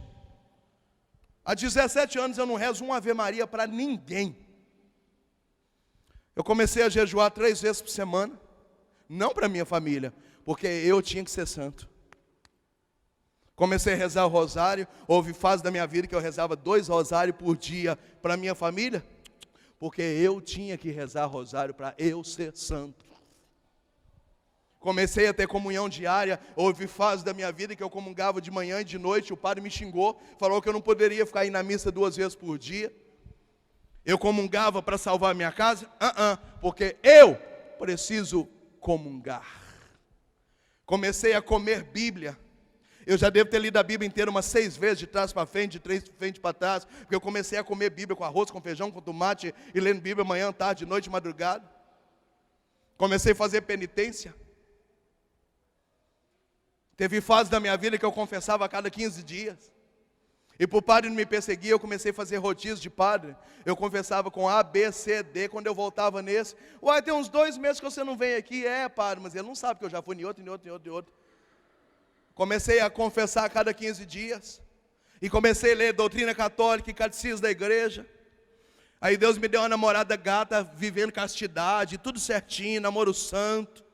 Há 17 anos eu não rezo uma Ave Maria para ninguém. Eu comecei a jejuar 3 vezes por semana, não para minha família, porque eu tinha que ser santo. Comecei a rezar o rosário. Houve fase da minha vida que eu rezava 2 rosários por dia para minha família, porque eu tinha que rezar rosário para eu ser santo. Comecei a ter comunhão diária. Houve fase da minha vida que eu comungava de manhã e de noite. O padre me xingou, falou que eu não poderia ficar indo na missa 2 vezes por dia. Eu comungava para salvar a minha casa? Porque eu preciso comungar. Comecei a comer Bíblia. Eu já devo ter lido a Bíblia inteira umas 6 vezes, de trás para frente, de trás para frente para trás, porque eu comecei a comer Bíblia com arroz, com feijão, com tomate, e lendo Bíblia manhã, tarde, noite, madrugada. Comecei a fazer penitência. Teve fase da minha vida que eu confessava a cada 15 dias. E para o padre não me perseguir, eu comecei a fazer rodízio de padre. Eu confessava com A, B, C, D, quando eu voltava nesse. Uai, tem uns 2 meses que você não vem aqui. É, padre, mas ele não sabe que eu já fui em outro. Comecei a confessar a cada 15 dias. E comecei a ler doutrina católica e catecismo da igreja. Aí Deus me deu uma namorada gata, vivendo castidade, tudo certinho, namoro santo.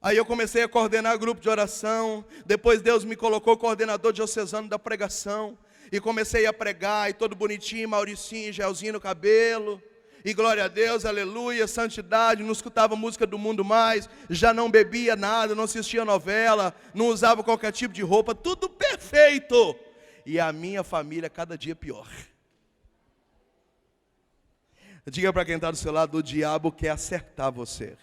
Aí eu comecei a coordenar grupo de oração. Depois Deus me colocou coordenador diocesano da pregação. E comecei a pregar, e todo bonitinho, Mauricinho, gelzinho no cabelo. E glória a Deus, aleluia, santidade, não escutava música do mundo mais, já não bebia nada, não assistia novela, não usava qualquer tipo de roupa, tudo perfeito. E a minha família cada dia pior. Diga para quem está do seu lado: o diabo quer acertar você.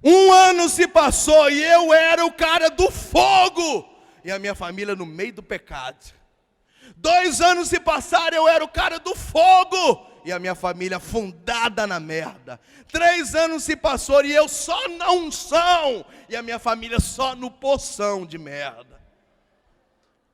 1 ano se passou e eu era o cara do fogo, e a minha família no meio do pecado. 2 anos se passaram, eu era o cara do fogo, e a minha família afundada na merda. 3 anos se passaram e eu só na unção, e a minha família só no poção de merda.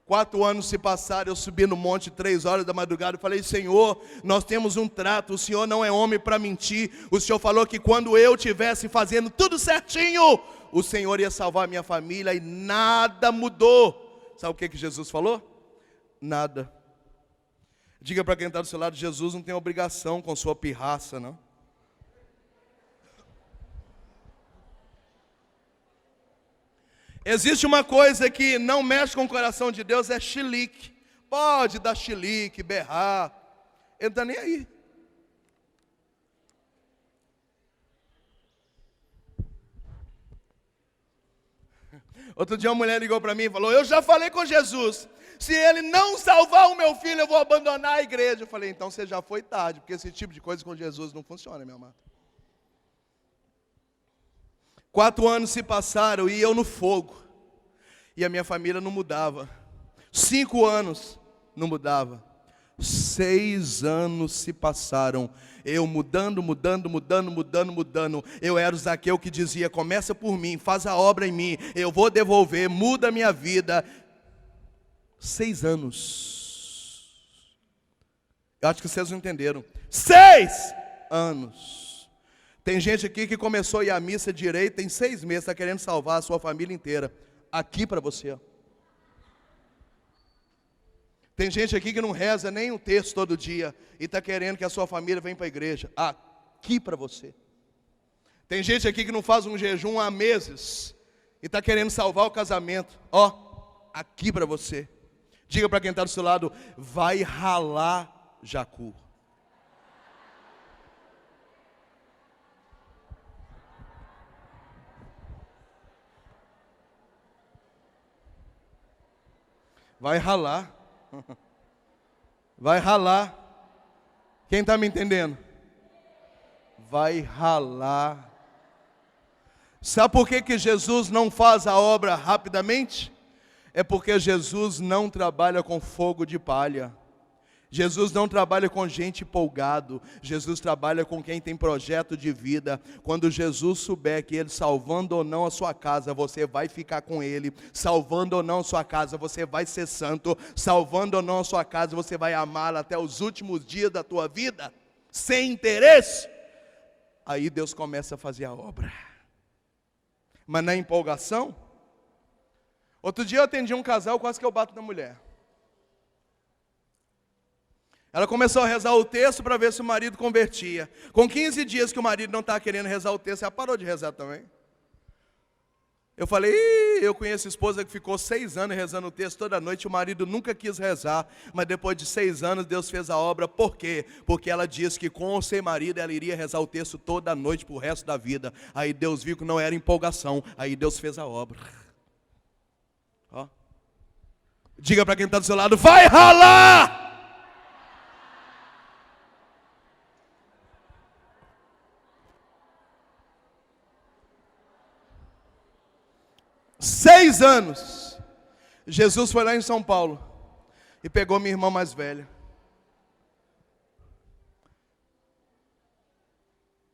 4 anos se passaram, eu subi no monte 3 horas da madrugada e falei: Senhor, nós temos um trato, o Senhor não é homem para mentir. O Senhor falou que quando eu estivesse fazendo tudo certinho, o Senhor ia salvar a minha família, e nada mudou. Sabe o que Jesus falou? Nada. Diga para quem está do seu lado: Jesus não tem obrigação com sua pirraça, não. Existe uma coisa que não mexe com o coração de Deus, é chilique. Pode dar chilique, berrar, ele não está nem aí. Outro dia uma mulher ligou para mim e falou: eu já falei com Jesus, se ele não salvar o meu filho, eu vou abandonar a igreja. Eu falei: então você já foi tarde, porque esse tipo de coisa com Jesus não funciona, minha amada. 4 anos se passaram e eu no fogo, e a minha família não mudava. 5 anos, não mudava. 6 anos se passaram, eu mudando. Eu era o Zaqueu que dizia: começa por mim, faz a obra em mim, eu vou devolver, muda a minha vida. 6 anos. Eu acho que vocês não entenderam. 6 anos. Tem gente aqui que começou a ir à missa direito, tem 6 meses, está querendo salvar a sua família inteira. Aqui para você, ó. Tem gente aqui que não reza nem um terço todo dia e está querendo que a sua família venha para a igreja. Aqui para você. Tem gente aqui que não faz um jejum há meses e está querendo salvar o casamento. Ó, aqui para você. Diga para quem está do seu lado: vai ralar, Jacu. Vai ralar. Vai ralar. Quem está me entendendo? Vai ralar. Sabe por que Jesus não faz a obra rapidamente? É porque Jesus não trabalha com fogo de palha. Jesus não trabalha com gente empolgado. Jesus trabalha com quem tem projeto de vida. Quando Jesus souber que Ele, salvando ou não a sua casa, você vai ficar com Ele. Salvando ou não a sua casa, você vai ser santo. Salvando ou não a sua casa, você vai amá-lo até os últimos dias da tua vida, sem interesse. Aí Deus começa a fazer a obra. Mas na empolgação. Outro dia eu atendi um casal, quase que eu bato na mulher. Ela começou a rezar o texto para ver se o marido convertia. Com 15 dias que o marido não estava querendo rezar o texto, ela parou de rezar também. Eu falei: eu conheço esposa que ficou 6 anos rezando o texto toda noite, o marido nunca quis rezar, mas depois de 6 anos Deus fez a obra. Por quê? Porque ela disse que com ou sem marido ela iria rezar o texto toda noite para o resto da vida. Aí Deus viu que não era empolgação, aí Deus fez a obra. Ó. Diga para quem está do seu lado: vai ralar! 6 anos, Jesus foi lá em São Paulo e pegou minha irmã mais velha.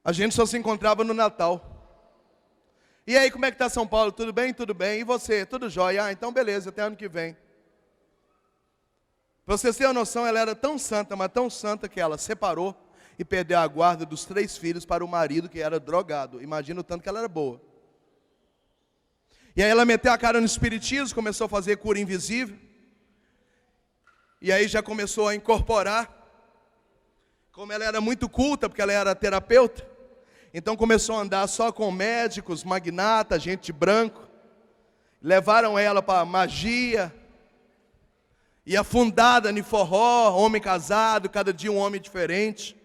A gente só se encontrava no Natal. E aí, como é que está São Paulo? Tudo bem? Tudo bem. E você? Tudo jóia? Então beleza, até ano que vem. Para vocês terem uma noção, ela era tão santa, mas tão santa, que ela separou e perdeu a guarda dos 3 filhos para o marido, que era drogado. Imagina o tanto que ela era boa. E aí ela meteu a cara no espiritismo, começou a fazer cura invisível. E aí já começou a incorporar. Como ela era muito culta, porque ela era terapeuta, então começou a andar só com médicos, magnatas, gente branco. Levaram ela para magia. E afundada em forró, homem casado, cada dia um homem diferente.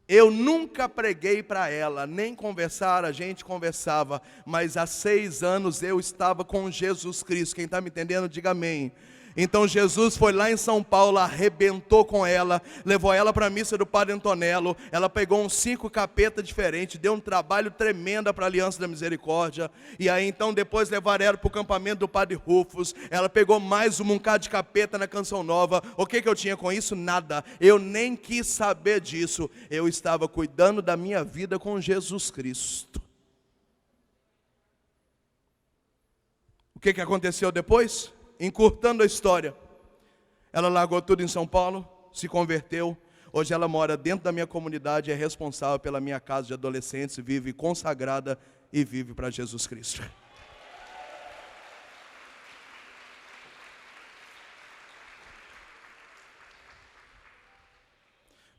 Eu nunca preguei para ela, nem conversar, a gente conversava, mas há 6 anos eu estava com Jesus Cristo. Quem está me entendendo, diga amém. Então Jesus foi lá em São Paulo, arrebentou com ela, levou ela para a missa do Padre Antonello. Ela pegou uns 5 capetas diferentes, deu um trabalho tremendo para a Aliança da Misericórdia. E aí então depois levaram ela para o campamento do Padre Rufus. Ela pegou mais um bocado de capeta na Canção Nova. O que eu tinha com isso? Nada. Eu nem quis saber disso. Eu estava cuidando da minha vida com Jesus Cristo. O que aconteceu depois? Encurtando a história, ela largou tudo em São Paulo, se converteu. Hoje ela mora dentro da minha comunidade, é responsável pela minha casa de adolescentes, vive consagrada e vive para Jesus Cristo.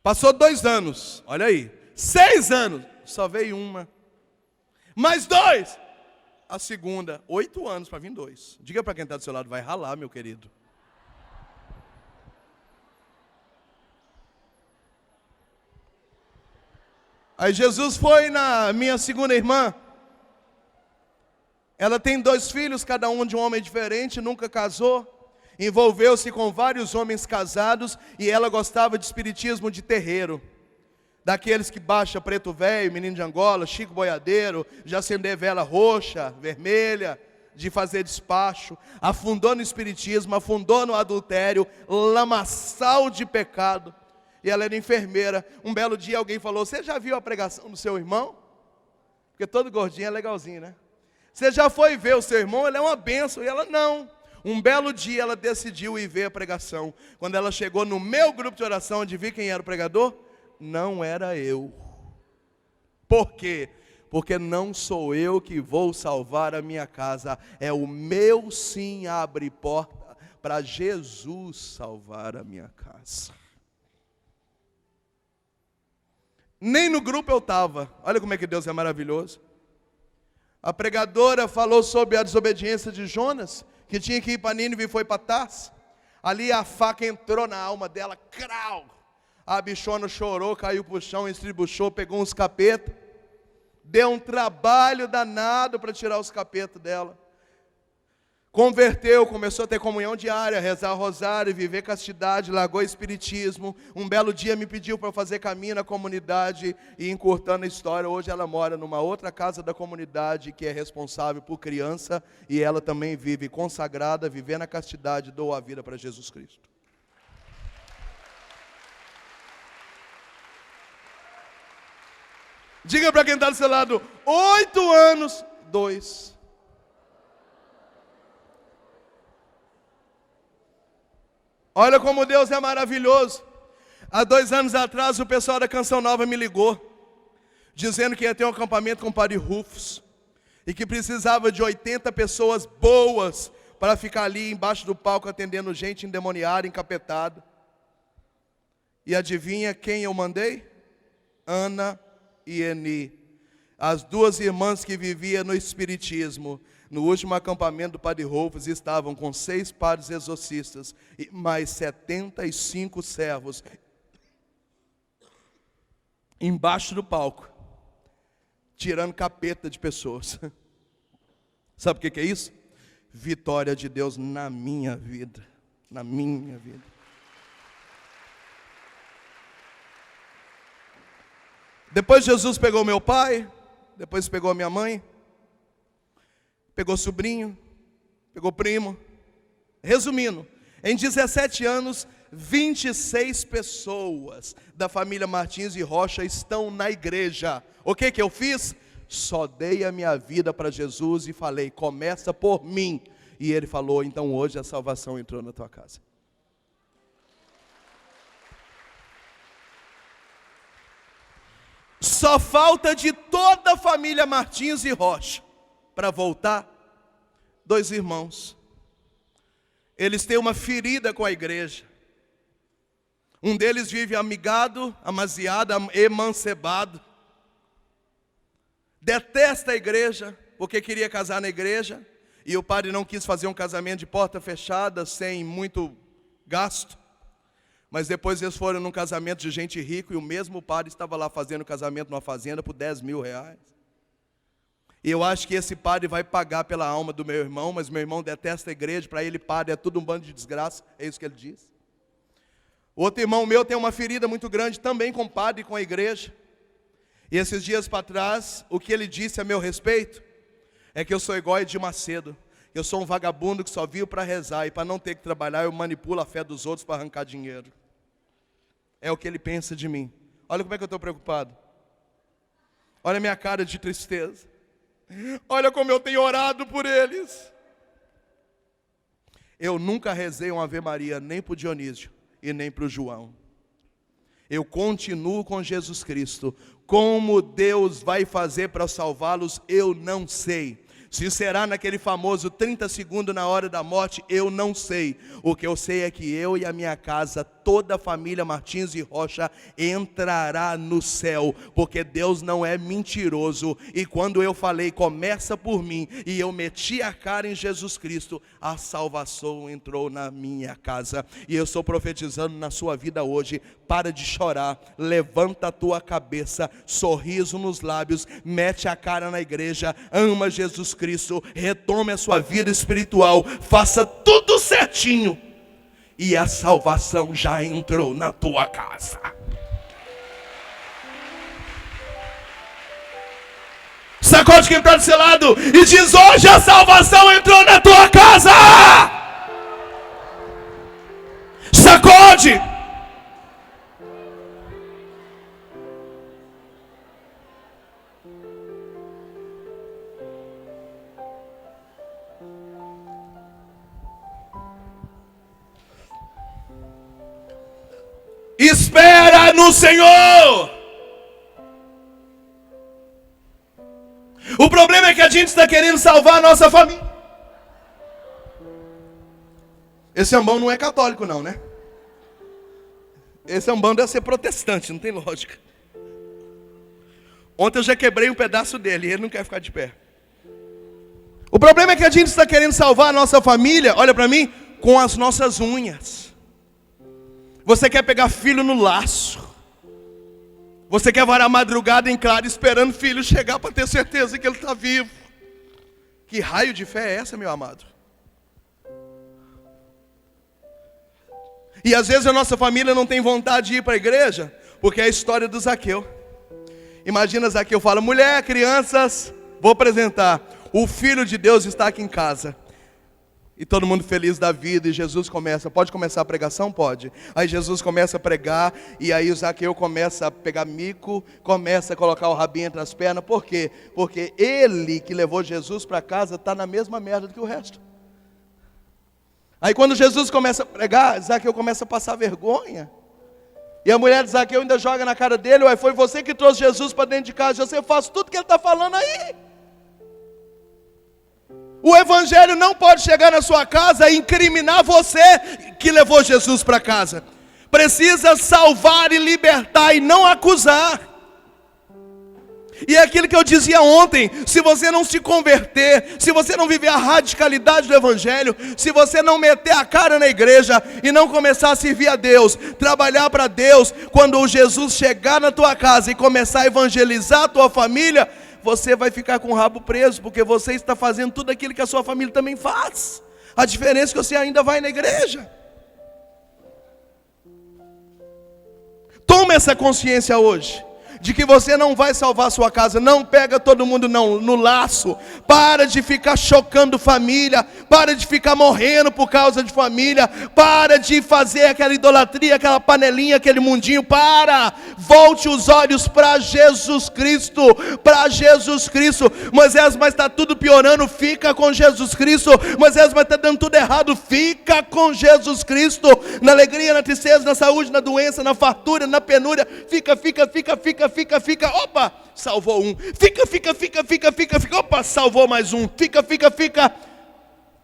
Passou 2 anos, olha aí, 6 anos, só veio uma, mais 2. A segunda, 8 anos para vir 2. Diga para quem está do seu lado: vai ralar, meu querido. Aí Jesus foi na minha segunda irmã. Ela tem 2 filhos, cada um de um homem diferente, nunca casou. Envolveu-se com vários homens casados e ela gostava de espiritismo de terreiro. Daqueles que baixa preto velho, menino de Angola, Chico Boiadeiro, já acender vela roxa, vermelha, de fazer despacho, afundou no espiritismo, afundou no adultério, lamaçal de pecado. E ela era enfermeira. Um belo dia alguém falou: você já viu a pregação do seu irmão? Porque todo gordinho é legalzinho, né? Você já foi ver o seu irmão? Ele é uma bênção. E ela: não. Um belo dia ela decidiu ir ver a pregação. Quando ela chegou no meu grupo de oração, adivinha quem era o pregador? Não era eu. Por quê? Porque não sou eu que vou salvar a minha casa. É o meu sim abre porta para Jesus salvar a minha casa. Nem no grupo eu estava. Olha como é que Deus é maravilhoso. A pregadora falou sobre a desobediência de Jonas, que tinha que ir para Nínive e foi para Tarso. Ali a faca entrou na alma dela, crau. A bichona chorou, caiu para o chão, estribuchou, pegou uns capetas. Deu um trabalho danado para tirar os capetas dela. Converteu, começou a ter comunhão diária, rezar rosário, viver castidade, largou espiritismo. Um belo dia me pediu para fazer caminho na comunidade e encurtando a história, hoje ela mora numa outra casa da comunidade que é responsável por criança e ela também vive consagrada, vivendo a castidade, doa a vida para Jesus Cristo. Diga para quem está do seu lado: 8 anos, 2. Olha como Deus é maravilhoso. Há 2 anos atrás o pessoal da Canção Nova me ligou, dizendo que ia ter um acampamento com o Padre Rufus, e que precisava de 80 pessoas boas para ficar ali embaixo do palco atendendo gente endemoniada, encapetada. E adivinha quem eu mandei? Ana e Eni, as 2 irmãs que viviam no espiritismo. No último acampamento do Padre Rufus estavam com 6 padres exorcistas e mais 75 servos embaixo do palco, tirando capeta de pessoas. Sabe o que é isso? Vitória de Deus na minha vida, na minha vida. Depois Jesus pegou meu pai, depois pegou a minha mãe, pegou sobrinho, pegou primo. Resumindo, em 17 anos, 26 pessoas da família Martins e Rocha estão na igreja. O que eu fiz? Só dei a minha vida para Jesus e falei: começa por mim. E ele falou: então hoje a salvação entrou na tua casa. Só falta de toda a família Martins e Rocha para voltar 2 irmãos. Eles têm uma ferida com a igreja. Um deles vive amigado, amaziado, emancebado. Detesta a igreja, porque queria casar na igreja. E o padre não quis fazer um casamento de porta fechada, sem muito gasto. Mas depois eles foram num casamento de gente rica e o mesmo padre estava lá fazendo casamento numa fazenda por 10 mil reais. E eu acho que esse padre vai pagar pela alma do meu irmão, mas meu irmão detesta a igreja, para ele padre é tudo um bando de desgraça, é isso que ele diz. O outro irmão meu tem uma ferida muito grande também com o padre e com a igreja. E esses dias para trás, o que ele disse a meu respeito é que eu sou igual a Edir Macedo. Eu sou um vagabundo que só vivo para rezar e para não ter que trabalhar eu manipulo a fé dos outros para arrancar dinheiro. É o que ele pensa de mim. Olha como é que eu estou preocupado. Olha a minha cara de tristeza. Olha como eu tenho orado por eles. Eu nunca rezei uma Ave Maria nem para o Dionísio e nem para o João. Eu continuo com Jesus Cristo. Como Deus vai fazer para salvá-los, eu não sei. Se será naquele famoso 30 segundos na hora da morte, eu não sei. O que eu sei é que eu e a minha casa, toda a família Martins e Rocha, entrará no céu. Porque Deus não é mentiroso. E quando eu falei, começa por mim, e eu meti a cara em Jesus Cristo, a salvação entrou na minha casa. E eu estou profetizando na sua vida hoje. Para de chorar, levanta a tua cabeça, sorriso nos lábios, mete a cara na igreja, ama Jesus Cristo, retome a sua vida espiritual, faça tudo certinho, e a salvação já entrou na tua casa. Sacode quem está do seu lado e diz: hoje a salvação entrou na tua casa. Sacode. Espera no Senhor. O problema é que a gente está querendo salvar a nossa família. Esse ambão não é católico não, né? Esse ambão deve ser protestante, não tem lógica. Ontem eu já quebrei um pedaço dele e ele não quer ficar de pé. O problema é que a gente está querendo salvar a nossa família, olha para mim, com as nossas unhas. Você quer pegar filho no laço. Você quer varar a madrugada em claro esperando o filho chegar para ter certeza que ele está vivo. Que raio de fé é essa, meu amado? E às vezes a nossa família não tem vontade de ir para a igreja, porque é a história do Zaqueu. Imagina Zaqueu fala: mulher, crianças, vou apresentar. O Filho de Deus está aqui em casa. E todo mundo feliz da vida, e Jesus começa, pode começar a pregação? Pode. Aí Jesus começa a pregar, e aí o Zaqueu começa a pegar mico, começa a colocar o rabinho entre as pernas. Por quê? Porque ele que levou Jesus para casa está na mesma merda do que o resto. Aí quando Jesus começa a pregar, Zaqueu começa a passar vergonha. E a mulher de Zaqueu ainda joga na cara dele: ué, foi você que trouxe Jesus para dentro de casa, você faz tudo que ele está falando aí. O evangelho não pode chegar na sua casa e incriminar você que levou Jesus para casa. Precisa salvar e libertar e não acusar. E é aquilo que eu dizia ontem: se você não se converter, se você não viver a radicalidade do evangelho, se você não meter a cara na igreja e não começar a servir a Deus, trabalhar para Deus, quando o Jesus chegar na tua casa e começar a evangelizar a tua família, você vai ficar com o rabo preso, porque você está fazendo tudo aquilo que a sua família também faz. A diferença é que você ainda vai na igreja. Toma essa consciência hoje, de que você não vai salvar a sua casa. Não pega todo mundo no laço. Para de ficar chocando família. Para de ficar morrendo por causa de família. Para de fazer aquela idolatria, aquela panelinha, aquele mundinho. Para! Volte os olhos para Jesus Cristo. Para Jesus Cristo. Moisés, mas está tudo piorando. Fica com Jesus Cristo. Moisés, mas está dando tudo errado. Fica com Jesus Cristo. Na alegria, na tristeza, na saúde, na doença, na fartura, na penúria. Fica. Opa, salvou um. Fica. Opa, salvou mais um. Fica.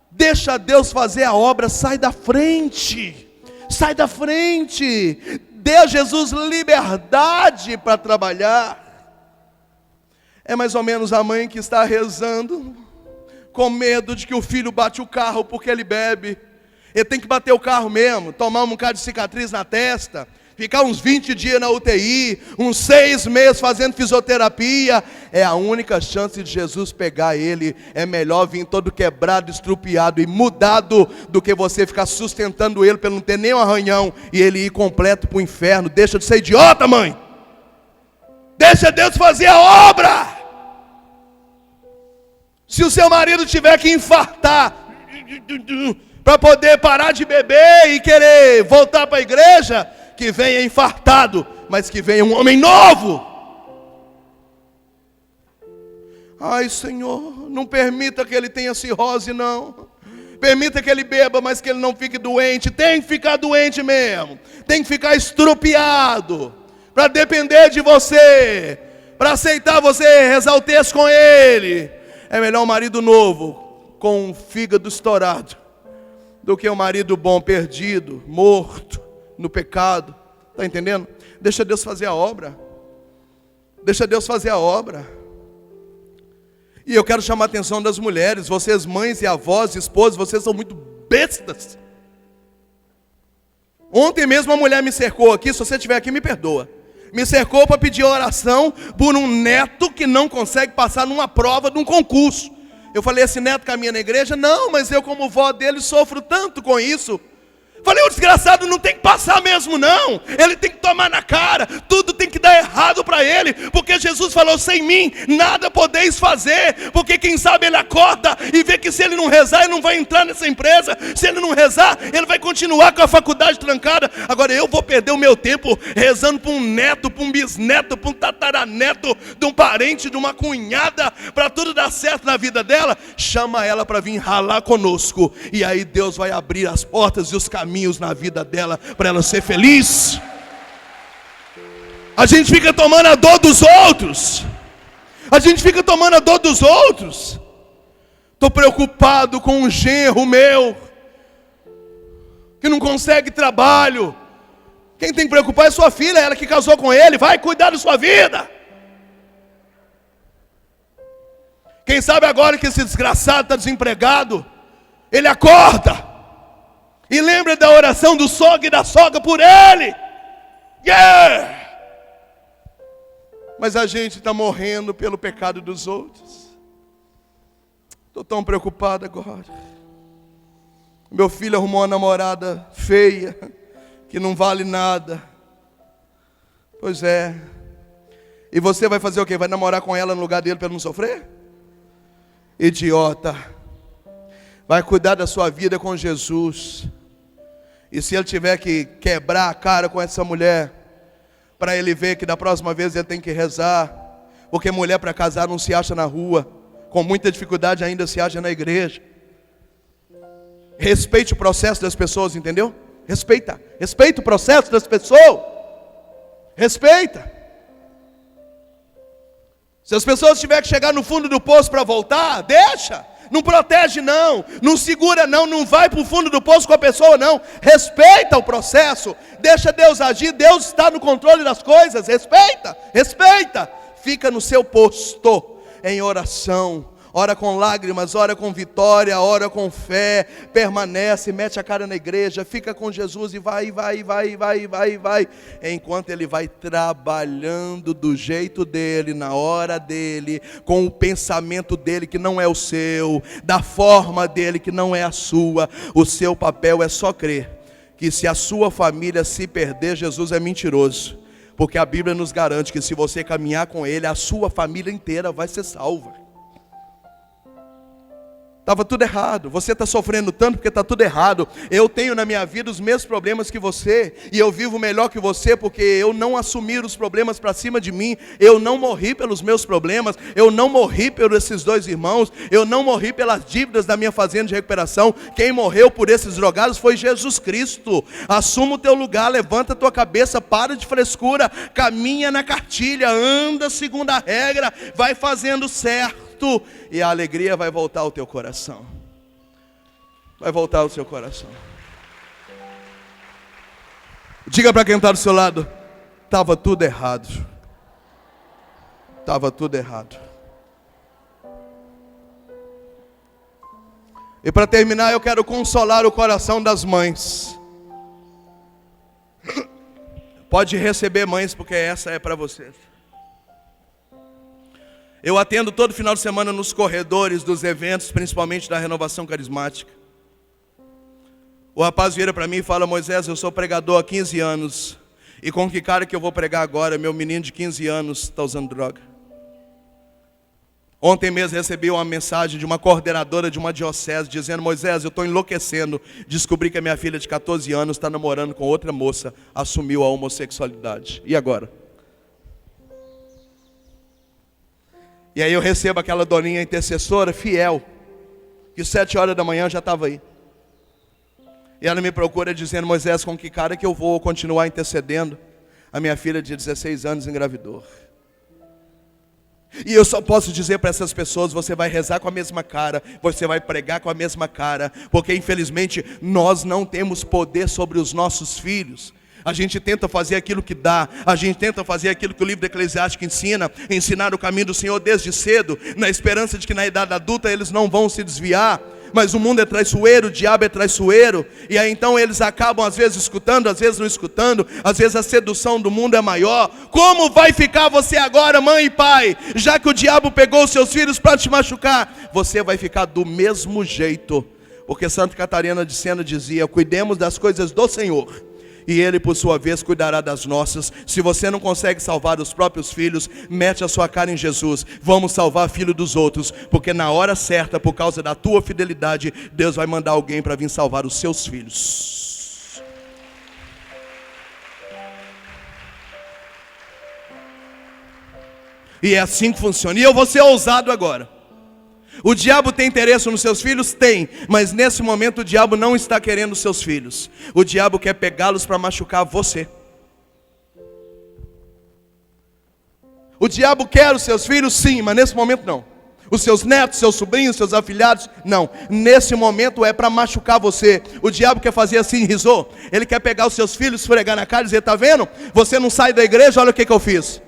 Deixa Deus fazer a obra. Sai da frente. Dê a Jesus liberdade para trabalhar. É mais ou menos a mãe que está rezando, com medo de que o filho bate o carro porque ele bebe. Ele tem que bater o carro mesmo, tomar um bocado de cicatriz na testa, ficar uns 20 dias na UTI, uns 6 meses fazendo fisioterapia. É a única chance de Jesus pegar ele. É melhor vir todo quebrado, estrupiado e mudado, do que você ficar sustentando ele para não ter nem um arranhão e ele ir completo para o inferno. Deixa de ser idiota, mãe. Deixa Deus fazer a obra. Se o seu marido tiver que infartar para poder parar de beber e querer voltar para a igreja, que venha infartado, mas que venha um homem novo. Ai, Senhor, não permita que ele tenha cirrose, não. Permita que ele beba, mas que ele não fique doente. Tem que ficar doente mesmo. Tem que ficar estrupiado, para depender de você, para aceitar você rezar o texto com ele. É melhor um marido novo, com um fígado estourado, do que um marido bom, perdido, morto no pecado. Está entendendo? Deixa Deus fazer a obra. Deixa Deus fazer a obra. E eu quero chamar a atenção das mulheres. Vocês mães e avós, esposas, vocês são muito bestas. Ontem mesmo uma mulher me cercou aqui. Se você estiver aqui, me perdoa. Me cercou para pedir oração por um neto que não consegue passar numa prova de um concurso. Eu falei: esse neto caminha na igreja? Não, mas eu como vó dele sofro tanto com isso. Falei, o desgraçado não tem que passar mesmo não, ele tem que tomar na cara, tudo tem que dar errado para ele, porque Jesus falou, sem mim nada podeis fazer, porque quem sabe ele acorda e vê que se ele não rezar, ele não vai entrar nessa empresa, se ele não rezar, ele vai continuar com a faculdade trancada. Agora eu vou perder o meu tempo rezando para um neto, para um bisneto, para um tataraneto, de um parente, de uma cunhada, para tudo dar certo na vida dela? Chama ela para vir ralar conosco, e aí Deus vai abrir as portas e os caminhos na vida dela, para ela ser feliz. A gente fica tomando a dor dos outros. Estou preocupado com um genro meu que não consegue trabalho. Quem tem que preocupar é sua filha, ela que casou com ele. Vai cuidar da sua vida. Quem sabe agora que esse desgraçado está desempregado, ele acorda e lembra da oração do sogro e da sogra por ele. Mas a gente está morrendo pelo pecado dos outros. Estou tão preocupado agora. Meu filho arrumou uma namorada feia, que não vale nada. Pois é. E você vai fazer o quê? Vai namorar com ela no lugar dele para ele não sofrer? Idiota. Vai cuidar da sua vida com Jesus. E se ele tiver que quebrar a cara com essa mulher, para ele ver que da próxima vez ele tem que rezar, porque mulher para casar não se acha na rua, com muita dificuldade ainda se acha na igreja. Respeite o processo das pessoas, entendeu? Respeita o processo das pessoas. Respeita. Se as pessoas tiverem que chegar no fundo do poço para voltar, deixa. Não protege não, não segura não, não vai para o fundo do poço com a pessoa não. Respeita o processo, deixa Deus agir, Deus está no controle das coisas. Respeita. Fica no seu posto, em oração. Ora com lágrimas, ora com vitória, ora com fé, permanece, mete a cara na igreja, fica com Jesus e vai, enquanto ele vai trabalhando do jeito dele, na hora dele, com o pensamento dele que não é o seu, da forma dele que não é a sua. O seu papel é só crer que se a sua família se perder, Jesus é mentiroso, porque a Bíblia nos garante que se você caminhar com ele, a sua família inteira vai ser salva. Estava tudo errado, você está sofrendo tanto porque está tudo errado. Eu tenho na minha vida os mesmos problemas que você, e eu vivo melhor que você, porque eu não assumi os problemas para cima de mim. Eu não morri pelos meus problemas, eu não morri por esses dois irmãos, eu não morri pelas dívidas da minha fazenda de recuperação. Quem morreu por esses drogados foi Jesus Cristo. Assuma o teu lugar, levanta a tua cabeça, para de frescura, caminha na cartilha, anda segundo a regra, vai fazendo certo. E a alegria vai voltar ao teu coração. Vai voltar ao seu coração. Diga para quem está do seu lado: estava tudo errado. Estava tudo errado. E para terminar, eu quero consolar o coração das mães. Pode receber, mães, porque essa é para vocês. Eu atendo todo final de semana nos corredores dos eventos, principalmente da Renovação Carismática. O rapaz vira para mim e fala: Moisés, eu sou pregador há 15 anos. E com que cara que eu vou pregar agora? Meu menino de 15 anos está usando droga. Ontem mesmo recebi uma mensagem de uma coordenadora de uma diocese dizendo: Moisés, eu estou enlouquecendo. Descobri que a minha filha de 14 anos está namorando com outra moça, assumiu a homossexualidade. E agora? E aí eu recebo aquela doninha intercessora fiel, que 7 horas da manhã já estava aí. E ela me procura dizendo: Moisés, com que cara que eu vou continuar intercedendo? A minha filha de 16 anos engravidou. E eu só posso dizer para essas pessoas: você vai rezar com a mesma cara, você vai pregar com a mesma cara, porque infelizmente nós não temos poder sobre os nossos filhos. A gente tenta fazer aquilo que dá, a gente tenta fazer aquilo que o livro do Eclesiástico ensina, ensinar o caminho do Senhor desde cedo, na esperança de que na idade adulta eles não vão se desviar. Mas o mundo é traiçoeiro, o diabo é traiçoeiro, e aí então eles acabam às vezes escutando, às vezes não escutando, às vezes a sedução do mundo é maior. Como vai ficar você agora, mãe e pai, já que o diabo pegou os seus filhos para te machucar? Você vai ficar do mesmo jeito, Porque Santa Catarina de Sena dizia: cuidemos das coisas do Senhor, e Ele por sua vez cuidará das nossas. Se você não consegue salvar os próprios filhos, mete a sua cara em Jesus. Vamos salvar filho dos outros, porque na hora certa, por causa da tua fidelidade, Deus vai mandar alguém para vir salvar os seus filhos. E é assim que funciona. E eu vou ser ousado agora. O diabo tem interesse nos seus filhos? Tem. Mas nesse momento o diabo não está querendo os seus filhos. O diabo quer pegá-los para machucar você. O diabo quer os seus filhos? Sim, mas nesse momento não. Os seus netos, seus sobrinhos, seus afilhados? Não. Nesse momento é para machucar você. O diabo quer fazer assim, risou. Ele quer pegar os seus filhos, esfregar na cara e dizer: tá vendo? Você não sai da igreja, olha o que eu fiz.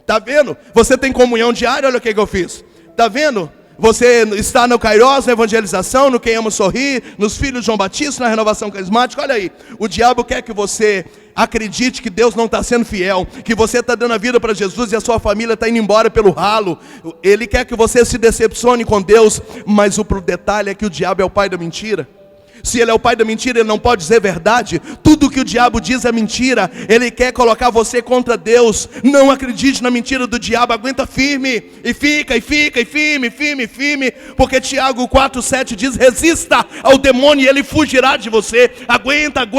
Tá vendo? Você tem comunhão diária, olha o que eu fiz. Tá vendo? Você está no Kairos, na evangelização, no Quem Ama Sorrir, nos Filhos de João Batista, na renovação carismática. Olha aí, o diabo quer que você acredite que Deus não está sendo fiel, que você está dando a vida para Jesus e a sua família está indo embora pelo ralo. Ele quer que você se decepcione com Deus, mas o detalhe é que o diabo é o pai da mentira. Se ele é o pai da mentira, ele não pode dizer verdade. Tudo que o diabo diz é mentira. Ele quer colocar você contra Deus. Não acredite na mentira do diabo. Aguenta firme. E fica, firme. Porque Tiago 4,7 diz: resista ao demônio e ele fugirá de você. Aguenta.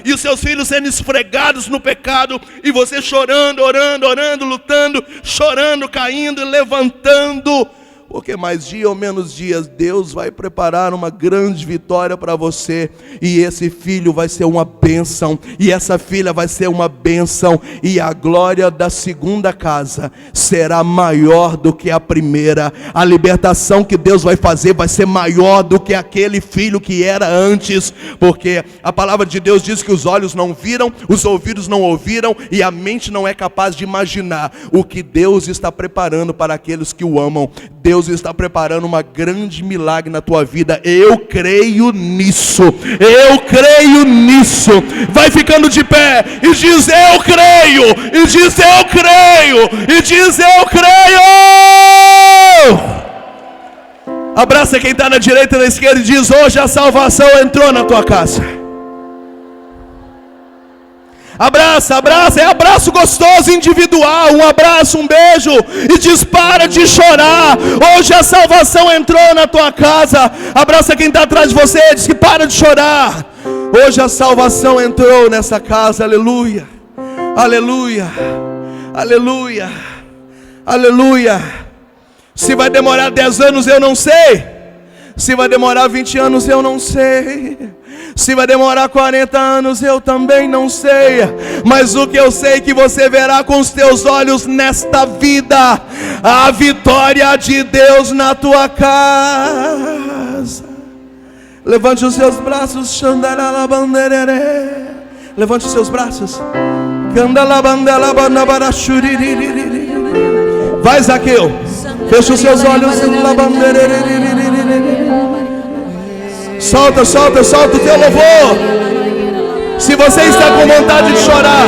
E os seus filhos sendo esfregados no pecado. E você chorando, orando, lutando, chorando, caindo e levantando. Porque mais dia ou menos dias, Deus vai preparar uma grande vitória para você. E esse filho vai ser uma bênção. E essa filha vai ser uma bênção. E a glória da segunda casa será maior do que a primeira. A libertação que Deus vai fazer vai ser maior do que aquele filho que era antes. Porque a palavra de Deus diz que os olhos não viram, os ouvidos não ouviram, e a mente não é capaz de imaginar o que Deus está preparando para aqueles que o amam. Deus está preparando uma grande milagre na tua vida. Eu creio nisso. Vai ficando de pé e diz: eu creio. E diz: eu creio. E diz: eu creio. Abraça quem está na direita e na esquerda e diz: hoje a salvação entrou na tua casa. Abraça, é abraço gostoso, individual, um abraço, um beijo, e diz: para de chorar, hoje a salvação entrou na tua casa. Abraça quem está atrás de você e diz que para de chorar, hoje a salvação entrou nessa casa. Aleluia, aleluia, aleluia, aleluia. Se vai demorar 10 anos eu não sei, se vai demorar 20 anos eu não sei, se vai demorar 40 anos eu também não sei. Mas o que eu sei é que você verá com os teus olhos nesta vida a vitória de Deus na tua casa. Levante os seus braços. Levante os seus braços. Vai, Zaqueu. Fecha os seus olhos. Solta o teu louvor. Se você está com vontade de chorar,